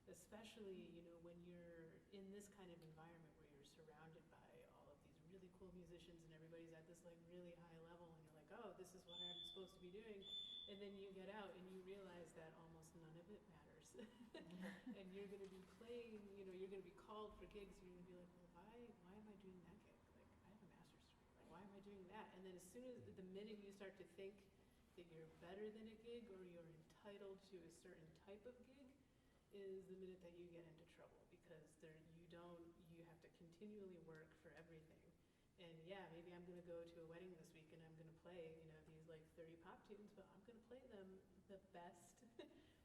especially, when you're in this kind of environment where you're surrounded by all of these really cool musicians and everybody's at this like really high level, and you're like, oh, this is what I'm supposed to be doing. And then you get out and you realize that almost none of it matters. And you're going to be playing, you're going to be called for gigs, and you're going to be like, well, why am I doing that gig? Like, I have a master's degree. Like, why am I doing that? And then as soon as the minute you start to think that you're better than a gig, or you're entitled to a certain type of gig, is the minute that you get into trouble, because you have to continually work for everything. And yeah, maybe I'm gonna go to a wedding this week and I'm gonna play, you know, these like 30 pop tunes, but I'm gonna play them the best.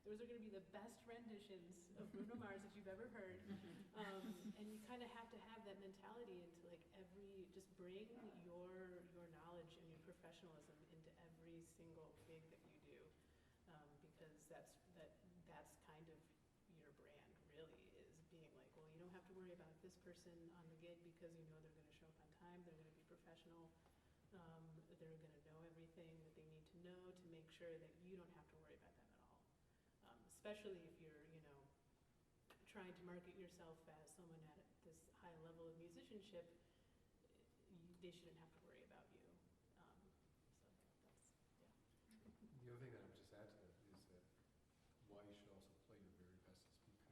Those are gonna be the best renditions of Bruno Mars that you've ever heard. And you kind of have to have that mentality into like just bring your knowledge and your professionalism into every single gig that you do. Because that's kind of your brand really, is being like, well, you don't have to worry about this person on the gig because you know they're gonna show up on time, they're gonna be professional, they're gonna know everything that they need to know to make sure that you don't have to worry about them at all. Especially if you're, you know, trying to market yourself as someone at this high level of musicianship, they shouldn't have to worry about you. So that's, yeah. The other thing that I would just add to that is that why you should also play your very best is because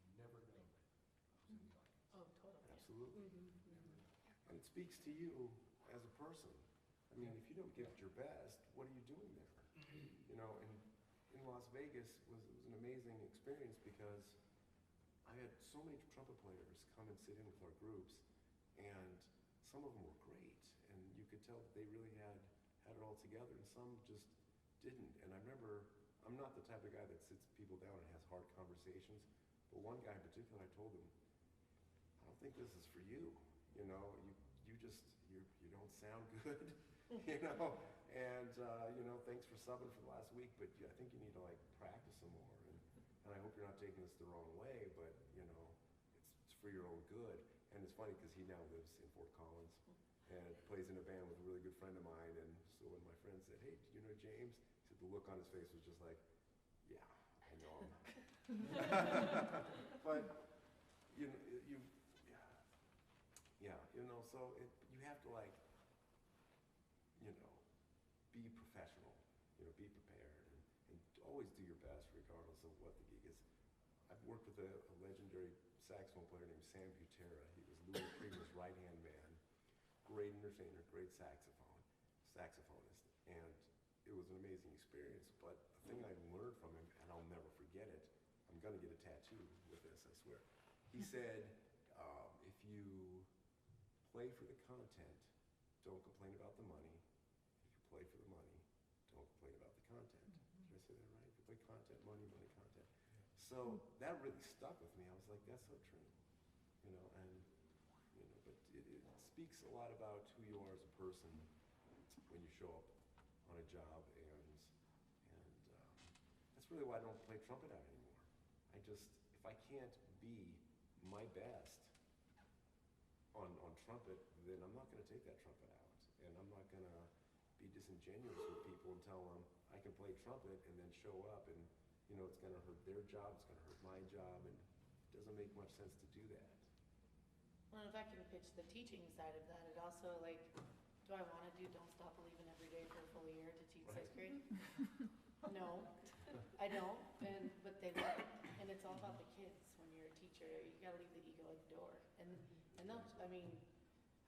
you never know who's in the audience. Oh, totally. Absolutely. Never know. And it speaks to you as a person. I mean, if you don't give it your best, what are you doing there? You know, and in Las Vegas was an amazing experience because I had so many trumpet players come and sit in with our groups, and some of them were great, and you could tell that they really had it all together, and some just didn't. And I remember, I'm not the type of guy that sits people down and has hard conversations, but one guy in particular, I told him, I don't think this is for you. You know, you don't sound good, you know, and you know, thanks for subbing for the last week, but I think you need to like practice some more. And I hope you're not taking this the wrong way, but you know, it's for your own good. And it's funny because he now lives in Fort Collins and plays in a band with a really good friend of mine. And so when my friend said, "Hey, do you know James?" He said the look on his face was just like, "Yeah, I know him." But you know, so you have to like, you know, be professional, you know, be prepared, and always do your best regardless of what the gig is. I've worked with a legendary saxophone player named Sam Butera. He was Louis Prama's right-hand man, great entertainer, great saxophonist, and it was an amazing experience. But the thing I learned from him, and I'll never forget it, I'm gonna get a tattoo with this, I swear. He said, if you play for the content, don't complain about the money. If you play for the money, don't complain about the content. Did I say that right? If you play content, money, content. So that really stuck with me. I was like, that's so true. You know, and you know, but it speaks a lot about who you are as a person when you show up on a job, and that's really why I don't play trumpet out anymore. If I can't be my best on trumpet, then I'm not going to take that trumpet out, and I'm not going to be disingenuous with people and tell them I can play trumpet and then show up and, you know, it's going to hurt their job, it's going to hurt my job, and it doesn't make much sense to do that. Well, if I can pitch the teaching side of that, it also like, do I want to do Don't Stop Believing every day for a full year to teach Right. 6th grade? No, I don't, but they love it, and it's all about the kids. When you're a teacher, you gotta leave the ego at the door, and they'll, I mean,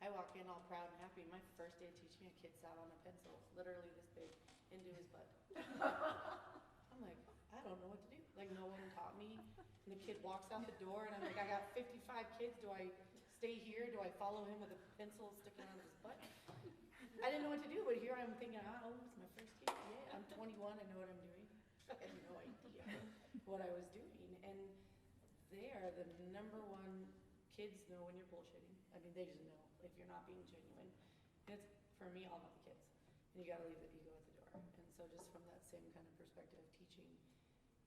I walk in all proud and happy. My first day of teaching, a kid sat on a pencil, literally this big, into his butt. I'm like, I don't know what to do. Like, no one taught me. And the kid walks out the door, and I'm like, I got 55 kids. Do I stay here? Do I follow him with a pencil sticking out of his butt? I didn't know what to do, but here I'm thinking, oh, it's my first teacher. Yeah, I'm 21. I know what I'm doing. I had no idea what I was doing. And they are the number one. Kids know when you're bullshitting. I mean, they just know if you're not being genuine. And it's, for me, all about the kids. And you gotta leave the ego at the door. And so just from that same kind of perspective of teaching,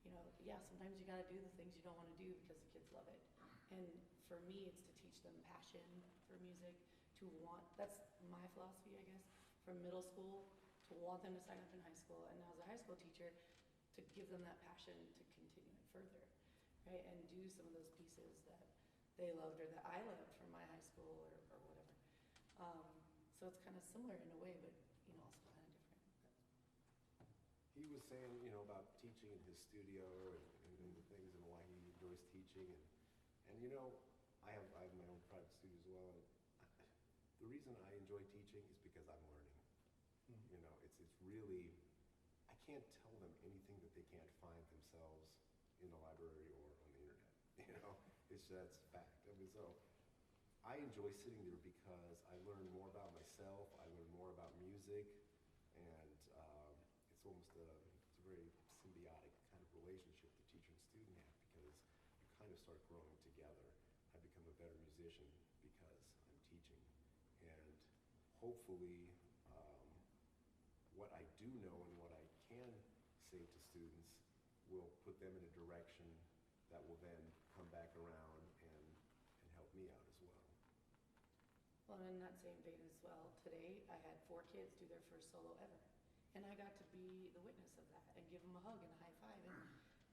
you know, yeah, sometimes you gotta do the things you don't wanna do because the kids love it. And for me, it's to teach them passion for music, that's my philosophy, I guess, from middle school, to want them to sign up in high school, and now as a high school teacher, to give them that passion to continue it further, right? And do some of those pieces that they loved or that I loved from my high school or whatever. So it's kind of similar in a way, but, you know, also kind of different. He was saying, you know, about teaching in his studio and the things and why he enjoys teaching, and you know, I have my own private studio as well. And the reason I enjoy teaching is because I'm learning. You know, it's really, I can't tell them anything that they can't find themselves in the library or on the internet. You know, that's fact. I mean, so I enjoy sitting there because I learn more about myself, I learn more about music, and it's almost it's a very symbiotic kind of relationship the teacher and student have because you kind of start growing together. I become a better musician because I'm teaching, and hopefully what I do know and what I can say to students will put them in a direction that will then come back around and help me out as well. Well, in that same vein as well, today I had 4 kids do their first solo ever. And I got to be the witness of that and give them a hug and a high five. And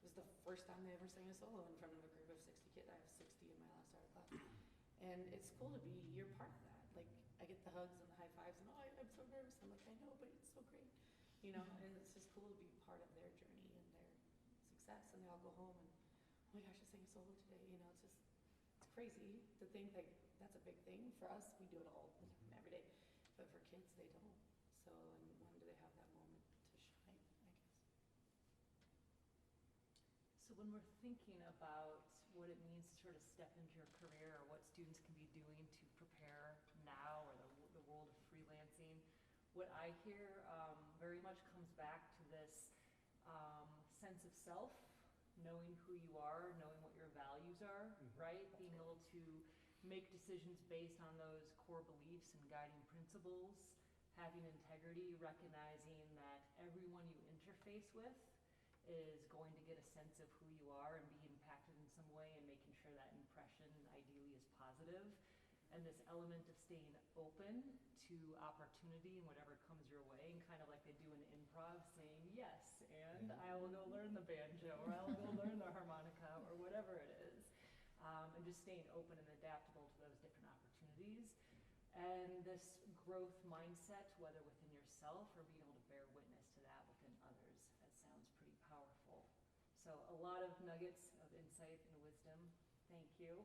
it was the first time they ever sang a solo in front of a group of 60 kids. I have 60 in my last hour class. And it's cool to be, you're part of that. Like, I get the hugs and the high fives and, oh, I'm so nervous. I'm like, I know, but it's so great. You know, and it's just cool to be part of their journey and their success. And they all go home and, oh my gosh, I sang a solo today. You know, it's crazy to think like that's a big thing. For us, we do it all the time, every day. But for kids, they don't. So, and when do they have that moment to shine, I guess? So when we're thinking about what it means to sort of step into your career or what students can be doing to prepare now or the world of freelancing, what I hear very much comes back to this sense of self, knowing who you are, knowing what your values are, right? Being able to make decisions based on those core beliefs and guiding principles, having integrity, recognizing that everyone you interface with is going to get a sense of who you are and be impacted in some way and making sure that impression ideally is positive. And this element of staying open to opportunity and whatever comes your way, and kind of like they do in improv, saying yes, and I will go learn the banjo, or I will go learn the harmonica, or whatever it is. And just staying open and adaptable to those different opportunities. And this growth mindset, whether within yourself or being able to bear witness to that within others, that sounds pretty powerful. So a lot of nuggets of insight and wisdom. Thank you.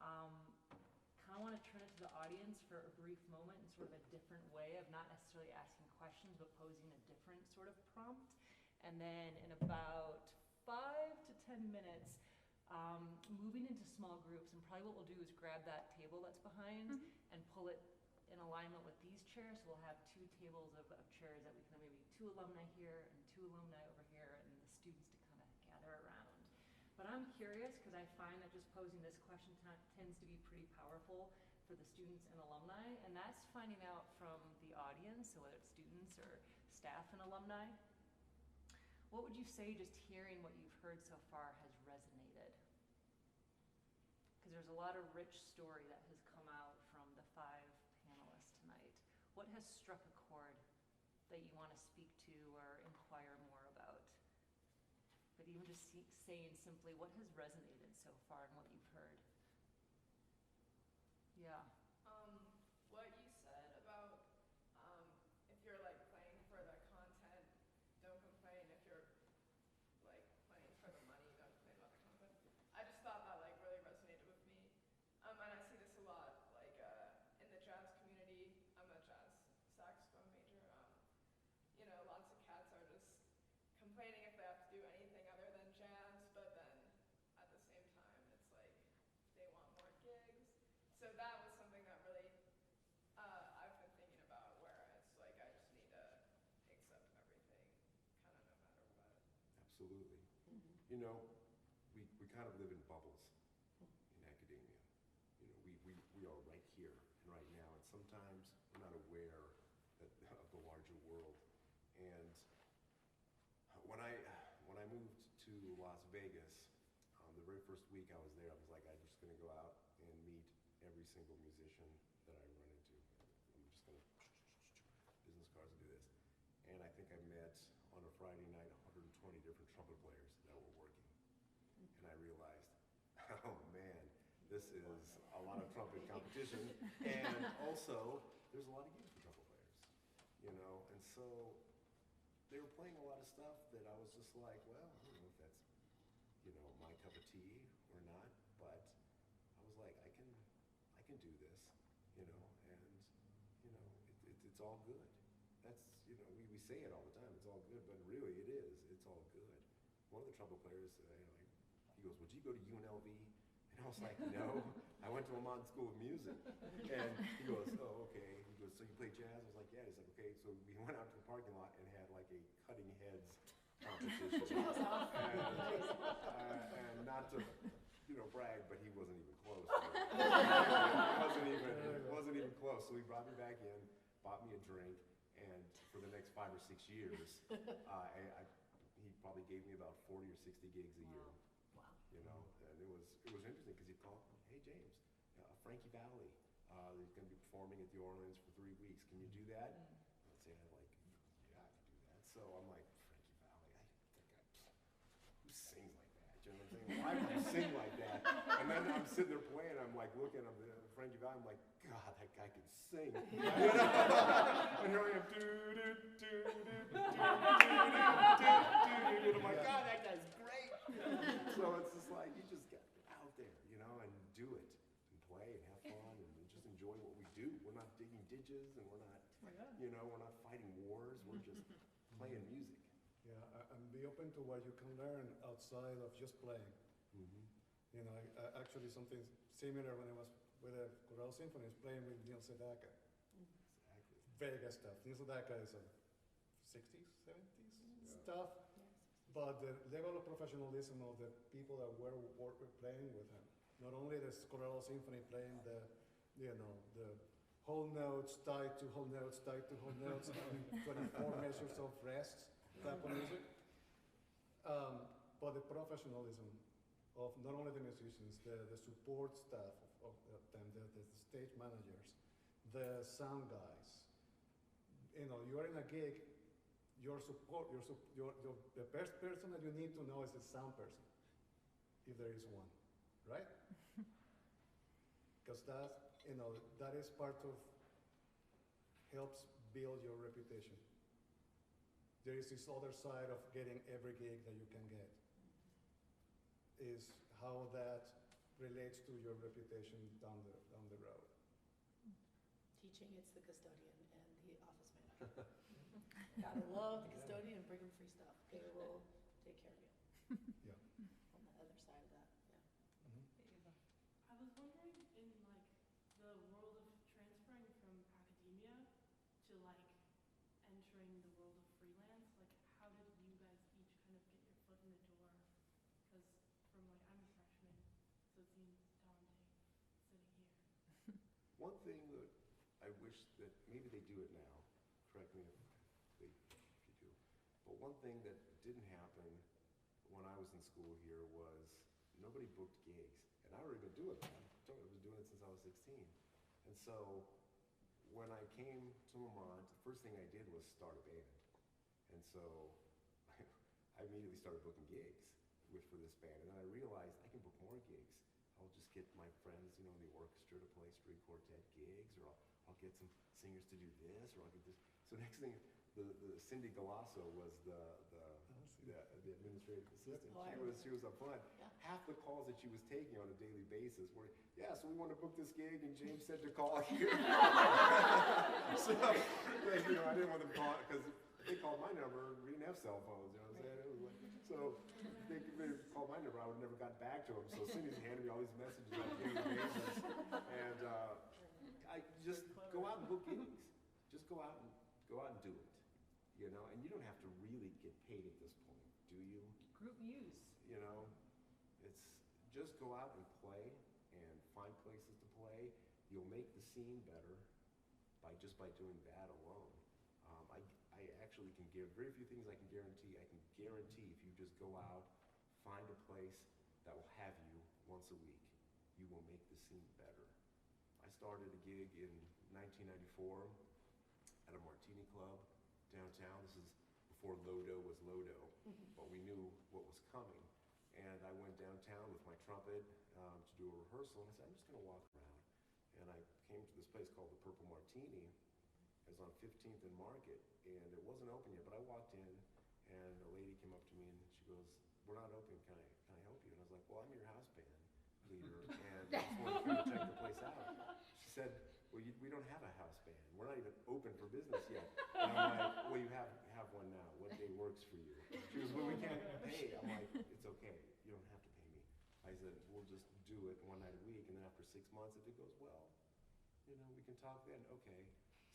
I want to turn it to the audience for a brief moment in sort of a different way of not necessarily asking questions, but posing a different sort of prompt. And then in about 5 to 10 minutes, moving into small groups. And probably what we'll do is grab that table that's behind and pull it in alignment with these chairs. So we'll have 2 tables of chairs that we can maybe 2 alumni here and 2 alumni over here, and the students to kind of gather around. But I'm curious because I find that just posing this question tends to be pretty powerful for the students and alumni, and that's finding out from the audience, so whether it's students or staff and alumni. What would you say just hearing what you've heard so far has resonated? Because there's a lot of rich story that has come out from the 5 panelists tonight. What has struck a chord that you want to speak to or inquire more about? But even just saying simply, what has resonated so far in what you've heard? Yeah. What you said about if you're like playing for the content, don't complain. If you're like playing for the money, don't complain about the content. I just thought that like really resonated with me. And I see this a lot like in the jazz community. I'm a jazz saxophone major. You know, lots of cats are just complaining if they have to do anything other than jazz, but then at the same time it's like they want more gigs. So that was something that really I've been thinking about, where it's like I just need to accept everything kind of no matter what. Absolutely. You know, we kind of live in bubbles in academia. You know, we are right here and right now, and sometimes we're not aware of the larger world. And when I moved to Las Vegas, the very first week I was there, I was like, I'm just going to go out and meet every single musician that I run into. I'm just going to business cards and do this. And I think I met on a Friday night 120 different trumpet players that were working. And I realized, oh man, this is a lot of trumpet competition. And also, there's a lot of gigs for trumpet players, you know? And so they were playing a lot of stuff that I was just like, well, I don't know if that's, you know, my cup of tea or not, but I was like, I can do this, you know, and, you know, it's all good. That's, you know, we say it all the time, it's all good, but really it is, it's all good. One of the trumpet players, you know, he goes, would you go to UNLV? And I I was like, no, I went to Lamont School of Music. And he goes, oh, okay. He goes, so you play jazz? I was like, yeah. He's like, okay. So we went out to the parking lot and had like a cutting heads competition. And not to, brag, but he wasn't even close. It wasn't even close. So he brought me back in, bought me a drink, and for the next 5 or 6 years, he probably gave me about 40 or 60 gigs a year. Wow. And it was interesting because he'd call, hey James, Frankie Valli, he's going to be performing at the Orleans for 3 weeks. Can you do that? I'd say yeah, I can do that. So I'm like, Frankie Valli, who sings like that? You know what I'm saying? Why would you sing like that? And then I'm sitting there playing, I'm like looking at Frankie Valli, I'm like, God, that guy can sing. And here I am, I'm like, God, that guy's great. So it's just like, you just get out there, and do it, and play, and have fun, and just enjoy what we do. We're not digging ditches, and we're not, we're not fighting wars. We're just playing music. Yeah, and be open to what you can learn outside of just playing. Actually something similar when I was with the Choral Symphonies playing with Neil Sedaka. Exactly. Vegas stuff. Neil Sedaka is a 60s, 70s stuff. But the level of professionalism of the people that were playing with him, not only the Choral Symphony playing the whole notes tied to whole notes tied to whole notes, and 24 measures of rest type of music, but the professionalism of not only the musicians, the support staff of them, the stage managers, the sound guys. You are in a gig. The best person that you need to know is the sound person, if there is one, right? Because that is part of, helps build your reputation. There is this other side of getting every gig that you can get, is how that relates to your reputation down the road. Teaching, it's the custodian and the office manager. Gotta love the custodian and bring them free stuff. They will take care of you. Yeah. On the other side of that, yeah. I was wondering, in the world of transferring from academia to entering the world of freelance, how did you guys each kind of get your foot in the door? Because I'm a freshman, so it seems daunting sitting here. One thing that I wish that maybe they do it now, correct me if you do, but one thing that didn't happen when I was in school here was nobody booked gigs. And I already been doing that. I was doing it since I was 16. And so when I came to Lamont, the first thing I did was start a band. And so I immediately started booking gigs for this band. And then I realized I can book more gigs. I'll just get my friends, in the orchestra to play string quartet gigs, or I'll get some singers to do this, or I'll get this. So next thing, the Cindy Galasso was the administrative assistant. She was up front. Yeah. Half the calls that she was taking on a daily basis were, yeah, so we want to book this gig, and James said to call here. So, I didn't want them to call, because if they called my number, we didn't have cell phones, you know what I'm saying? So they called my number, I would have never got back to them. So Cindy's handing me all these messages on a daily basis. And I just go out and book gigs. Just go out and do it. And you don't have to really get paid at this point, do you? Group use. It's just go out and play and find places to play. You'll make the scene better by doing that alone. I actually can give very few things I can guarantee. I can guarantee if you just go out, find a place that will have you once a week, you will make the scene better. I started a gig in 1994 at a martini club downtown. This is before Lodo was Lodo, but we knew what was coming. And I went downtown with my trumpet to do a rehearsal, and I said, I'm just going to walk around. And I came to this place called the Purple Martini. It was on 15th and Market, and it wasn't open yet, but I walked in, and a lady came up to me, and she goes, we're not open, can I help you? And I was like, well, I'm your house band leader, and I just wanted to come check the place out. She said, well, we don't have a house band. We're not even open for business yet. And I'm like, well, you have one now. What day works for you? She goes, well, we can't pay. I'm like, it's okay. You don't have to pay me. I said, we'll just do it. one night a week, and then after 6 months, if it goes well, you know, we can talk then. Okay.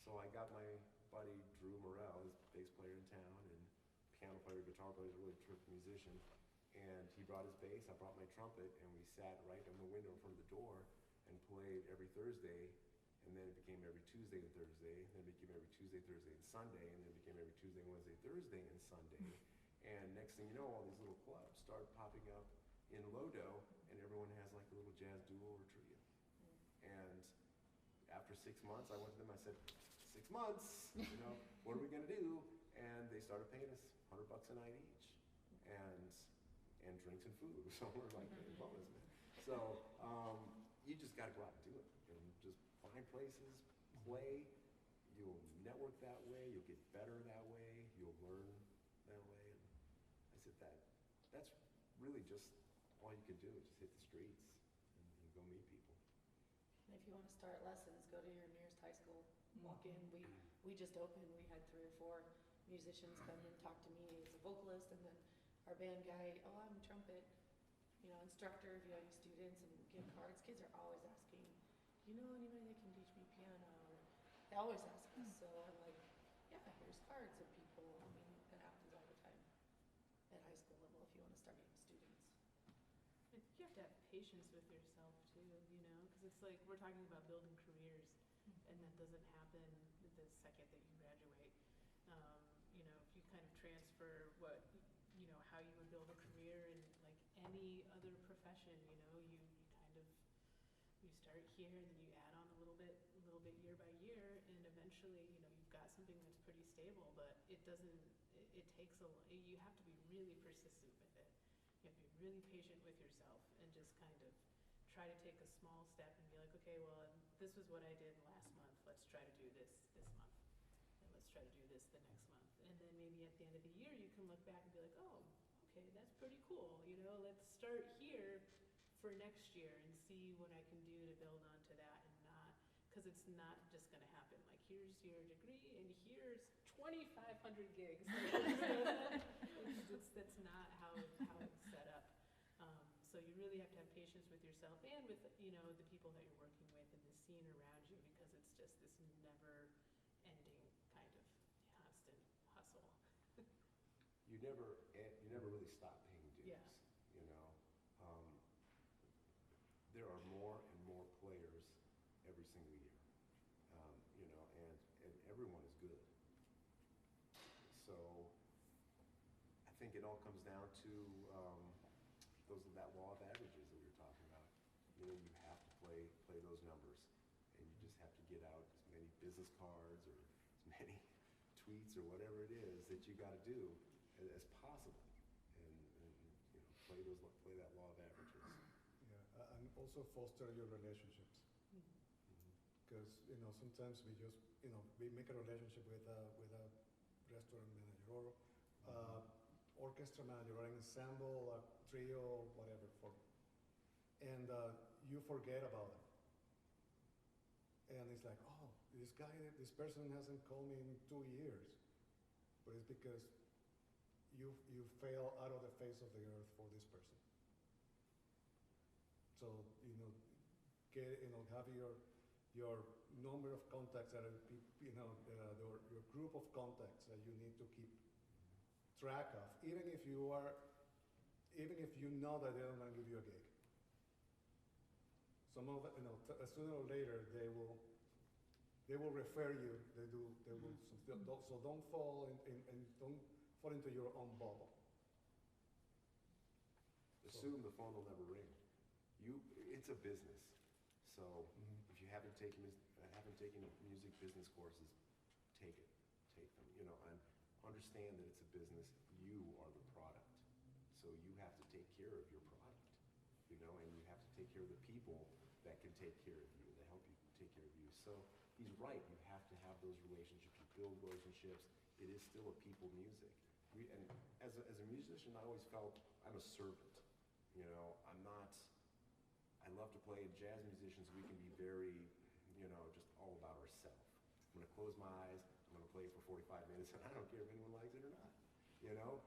So I got my buddy Drew Morrell, he's a bass player in town, and piano player, guitar player, he's a really terrific musician. And he brought his bass, I brought my trumpet, and we sat right in the window in front of the door and played every Thursday. And then it became every Tuesday and Thursday, and then it became every Tuesday, Thursday, and Sunday, and then it became every Tuesday, Wednesday, Thursday, and Sunday. And next thing you know, all these little clubs start popping up in Lodo, and everyone has like a little jazz duo or trio. And after 6 months, I went to them, I said, 6 months, you know, what are we gonna do? And they started paying us $100 a night each, and drinks and food. So we're like, hey, bonus, man. So you just gotta go out and do it, and just find places, play. You'll network that way. You'll get better that way. You'll learn that way. And I said that's really just all you can do. Is just hit the streets and go meet people. And if you want to start lessons, go to your nearest high school, walk in. We just opened, we had 3 or 4 musicians come and talk to me as a vocalist, and then our band guy, oh, I'm a trumpet, you know, instructor, if you have any students, and give cards. Kids are always asking, you know anybody that can teach me piano? Or they always ask us, so I'm like, yeah, here's cards of people. I mean, it happens all the time at high school level if you want to start getting students. I think you have to have patience with yourself too, you know, because it's like we're talking about building careers, and that doesn't happen the second that you graduate. You know, if you kind of transfer what, you know, how you would build a career in like any other profession, you know, you kind of, you start here and then you add on a little bit year by year, and eventually, you know, you've got something that's pretty stable, but it doesn't, it takes you have to be really persistent with it. You have to be really patient with yourself and just kind of try to take a small step and be like, okay, well, this was what I did last month. Let's try to do this month. And let's try to do this the next month. And then maybe at the end of the year, you can look back and be like, oh, okay, that's pretty cool. You know, let's start here for next year and see what I can do to build onto that, and not, because it's not just going to happen. Like, here's your degree and here's 2,500 gigs. That's not how it's set up. So you really have to have patience with yourself and with, you know, the people that you're working with and the scene around you, because it's just this never-ending kind of constant hustle. You never really stop paying dues. Yeah. You know, there are more and more players every single year. You know, and everyone is good. So I think it all comes down to that law of averages that we were talking about. You know, you have to play those numbers, and you just have to get out as many business cards or as many tweets or whatever it is that you got to do as possible, and you know, play that law of averages. Yeah, and also foster your relationships. Because, you know, sometimes we just, you know, we make a relationship with a restaurant manager or orchestra manager or an ensemble, a trio, whatever, and you forget about it. And it's like, oh, this person hasn't called me in 2 years. But it's because you fell out of the face of the earth for this person. So, you know, have your number of contacts that are, you know, your group of contacts that you need to keep track of, even if you know that they're not going to give you a gig. Some of it, you know, sooner or later they will refer you. They will. So don't fall don't fall into your own bubble. Assume the phone will never ring. It's a business. So if you haven't taken music business courses, take them. You know, and understand that it's a business. You are the product, so you have to take care of your product. You know, and you have to take care of the people that can take care of you, that help you take care of you. So he's right. You have to have those relationships. You build relationships. It is still a people music. And as a musician, I always felt I'm a servant. You know, I'm not. I love to play. Jazz musicians, we can be very, you know, just all about ourselves. I'm gonna close my eyes. I'm gonna play for 45 minutes, and I don't care if anyone likes it or not. You know,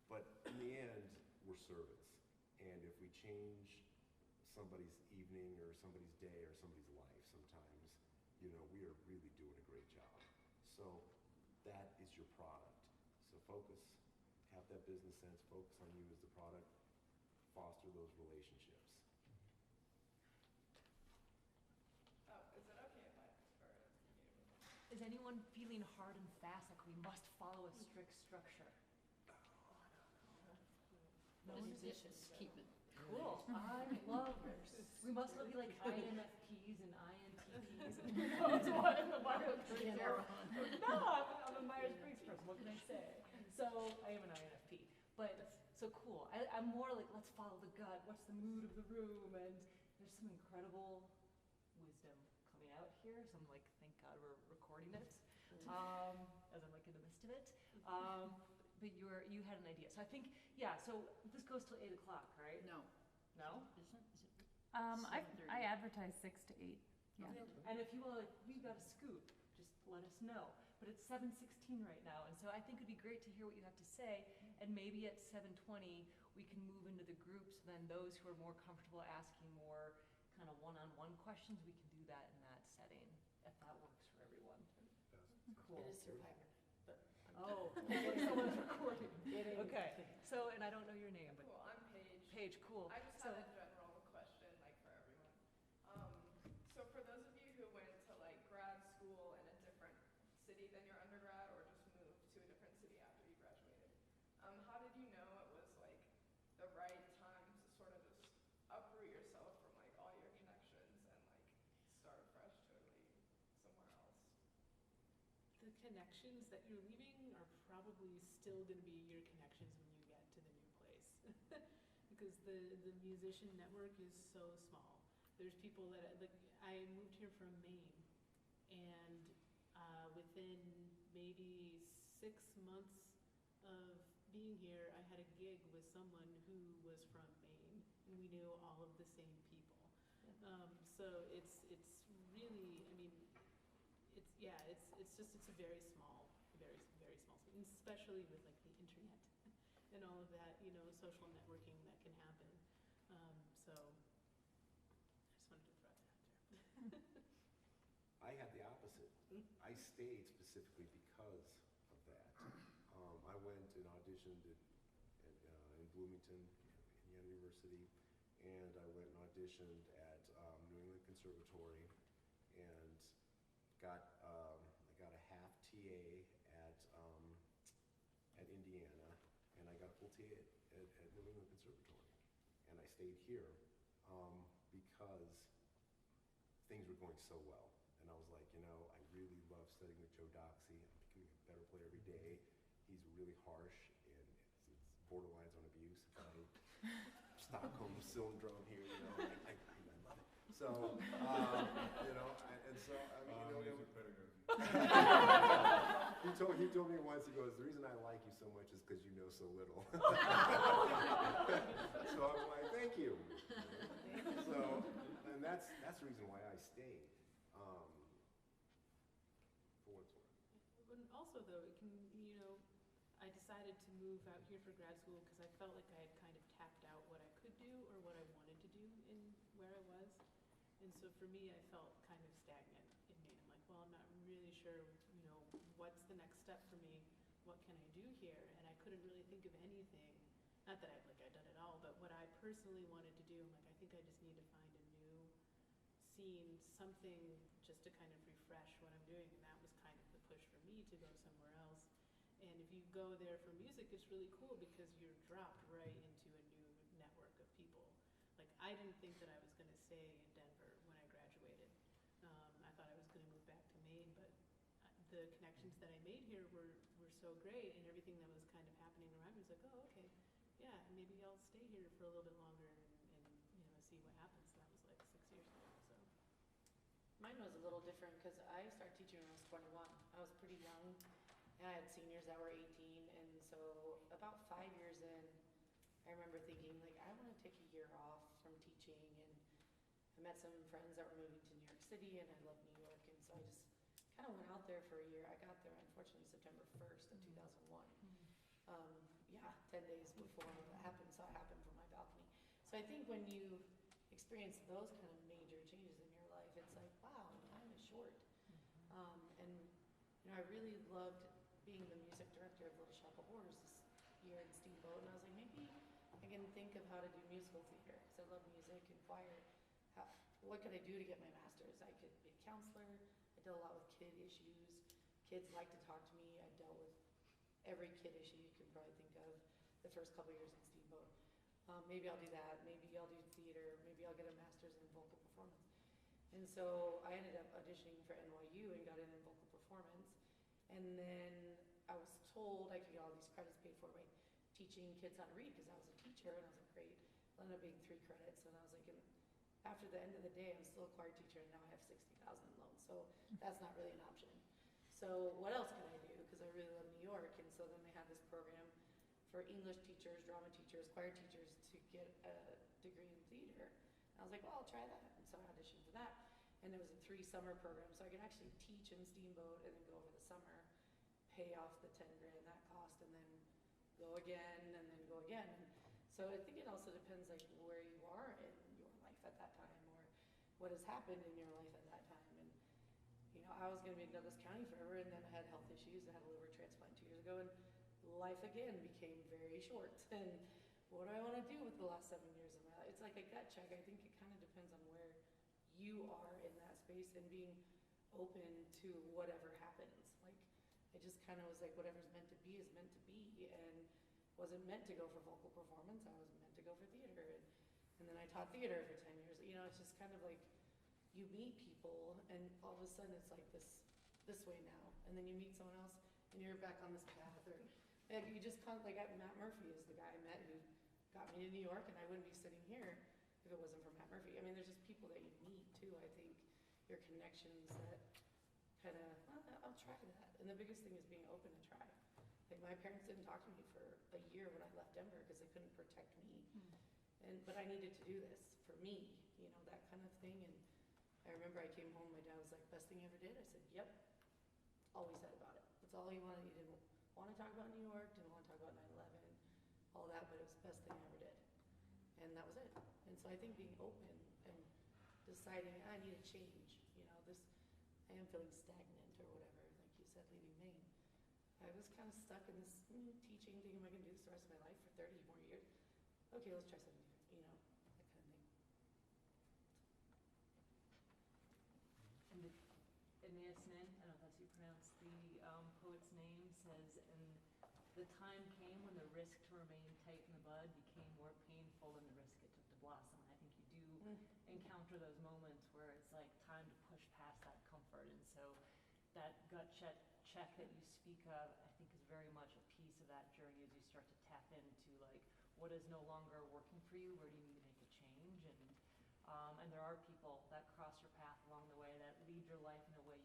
but in the end, we're servants. And if we change somebody's evening or somebody's day or somebody's life sometimes, we are really doing a great job. So that is your product. So focus, have that business sense, focus on you as the product, foster those relationships. Oh, is it okay if I, or you? Is anyone feeling hard and fast, like we must follow a strict structure? No Just- musicians. just keep it. Cool, I love this. We must not be like INFPs and INTPs and who knows what in the Myers-Briggs area. No, I'm a Myers-Briggs person, what can I say? So, I am an INFP, but, so cool. I'm more like, let's follow the gut, what's the mood of the room, and there's some incredible wisdom coming out here, so I'm like, thank God we're recording it, as I'm like in the midst of it. But you had an idea, so I think, yeah, so this goes till 8 o'clock, right? No. No? Isn't, is it? I 7:30. advertise 6 to 8. Yeah. And if you want, like, we've got a scoop, just let us know. But it's 7:16 right now, and so I think it'd be great to hear what you have to say, and maybe at 7:20, we can move into the groups, then those who are more comfortable asking more kind of one-on-one questions, we can do that in that setting, if that works for everyone. Cool. It is Survivor, but. Oh, someone's recording. Okay, so, and I don't know your name, but Cool, I'm Paige. Paige, cool. I just So, had a general question, like for everyone. So for those of you who went to like grad school in a different city than your undergrad, or just moved to a different city after you graduated, how did you know it was like the right time to sort of just uproot yourself from like all your connections and like start fresh totally somewhere else? The connections that you're leaving are probably still going to be your connections when you get to the new place. Because the musician network is so small. There's people that, like, I moved here from Maine, and within maybe 6 months of being here, I had a gig with someone who was from Maine, and we knew all of the same people. So it's really, I mean, it's a very small, very small, especially with like the internet and all of that, social networking that can happen. So I just wanted to throw that out there. I had the opposite. I stayed specifically because of that. I went and auditioned in Bloomington, Indiana University, and I went and auditioned at New England Conservatory, and I got a half TA at Indiana, and I got a full TA at New England Conservatory, and I stayed here because things were going so well. And I was like, I really love studying with Joe Doxey. I'm becoming a better player every day. He's really harsh, and it's borderlines on abuse. Stockholm syndrome here, I love it. So, and so, I mean, he told me once, he goes, the reason I like you so much is because you know so little. So I'm like, thank you. So, and that's the reason why I stayed. For what's worth. But also though, it can, I decided to move out here for grad school because I felt like I had kind of tapped out what I could do or what I wanted to do in where I was. And so for me, I felt kind of stagnant in Maine. I'm like, well, I'm not really sure, what's the next step for me? What can I do here? And I couldn't really think of anything. Not that I'd done it all, but what I personally wanted to do, I'm like, I think I just need to find a new scene, something just to kind of refresh what I'm doing. And that was kind of the push for me to go somewhere else. And if you go there for music, it's really cool because you're dropped right into a new network of people. Like, I didn't think that I was going to stay in Denver when I graduated. I thought I was going to move back to Maine, but the connections that I made here were so great, and everything that was kind of happening around me was like, oh, okay, yeah, maybe I'll stay here for a little bit longer and see what happens. And that was like 6 years ago, so. Mine was a little different because I started teaching when I was 21. I was pretty young, and I had seniors that were 18, and so about 5 years in, I remember thinking, like, I want to take a year off from teaching, and I met some friends that were moving to New York City, and I love New York, and so I just kind of went out there for a year. I got there, unfortunately, September 1st of 2001. 10 days before that happened, saw it happen from my balcony. So I think when you experience those kind of major changes in your life, it's like, wow, time is short. And, you know, I really loved being the music director of Little Shop of Horrors this year in Steamboat, and I was like, maybe I can think of how to do musical theater, because I love music and choir. What could I do to get my master's? I could be a counselor. I dealt a lot with kid issues. Kids like to talk to me. I dealt with every kid issue you can probably think of the first couple years in Steamboat. Maybe I'll do that. Maybe I'll do theater. Maybe I'll get a master's in vocal performance. And so I ended up auditioning for NYU and got in vocal performance. And then I was told I could get all these credits paid for by teaching kids how to read, because I was a teacher, and I was like, great. It ended up being 3 credits, and I was like, after the end of the day, I'm still a choir teacher, and now I have $60,000 in loans, so that's not really an option. So what else could I do? Because I really love New York, and so then they had this program for English teachers, drama teachers, choir teachers to get a degree in theater. And I was like, well, I'll try that. And so I auditioned for that. And it was a 3-summer program, so I could actually teach in Steamboat and then go over the summer, pay off the $10,000 that cost, and then go again, and then go again. And so I think it also depends like where you are in your life at that time, or what has happened in your life at that time. And you know, I was going to be in Douglas County forever, and then I had health issues. I had a liver transplant 2 years ago, and life again became very short. And what do I want to do with the last 7 years of my life? It's like a gut check. I think it kind of depends on where you are in that space and being open to whatever happens. Like, I just kind of was like, whatever's meant to be is meant to be, and wasn't meant to go for vocal performance. I was meant to go for theater. And then I taught theater for 10 years. You know, it's just kind of like you meet people, and all of a sudden it's like this way now. And then you meet someone else, and you're back on this path. Or like you just kind of, like Matt Murphy is the guy I met who got me to New York, and I wouldn't be sitting here if it wasn't for Matt Murphy. I mean, there's just people that you meet too. I think your connections that kind of, I'll try that. And the biggest thing is being open to try. Like my parents didn't talk to me for a year when I left Denver because they couldn't protect me. But I needed to do this for me, you know, that kind of thing. And I remember I came home, my dad was like, best thing you ever did? I said, yep. Always said about it. That's all he wanted. He didn't want to talk about New York, didn't want to talk about 9/11, all that, but it was the best thing I ever did. And that was it. And so I think being open and deciding, I need a change, you know, I am feeling stagnant or whatever, like you said, leaving Maine. I was kind of stuck in this teaching thing. Am I going to do this the rest of my life for 30 more years? Okay, let's try something different, you know, that kind of thing. And Aeneas Nin, I don't know if that's how you pronounce the poet's name, says, and the time came when the risk to remain tight in the bud became more painful than the risk it took to blossom. And I think you do encounter those moments where it's like time to push past that comfort. And so that gut check that you speak of, I think is very much a piece of that journey as you start to tap into like, what is no longer working for you? Where do you need to make a change? And there are people that cross your path along the way that lead your life in a way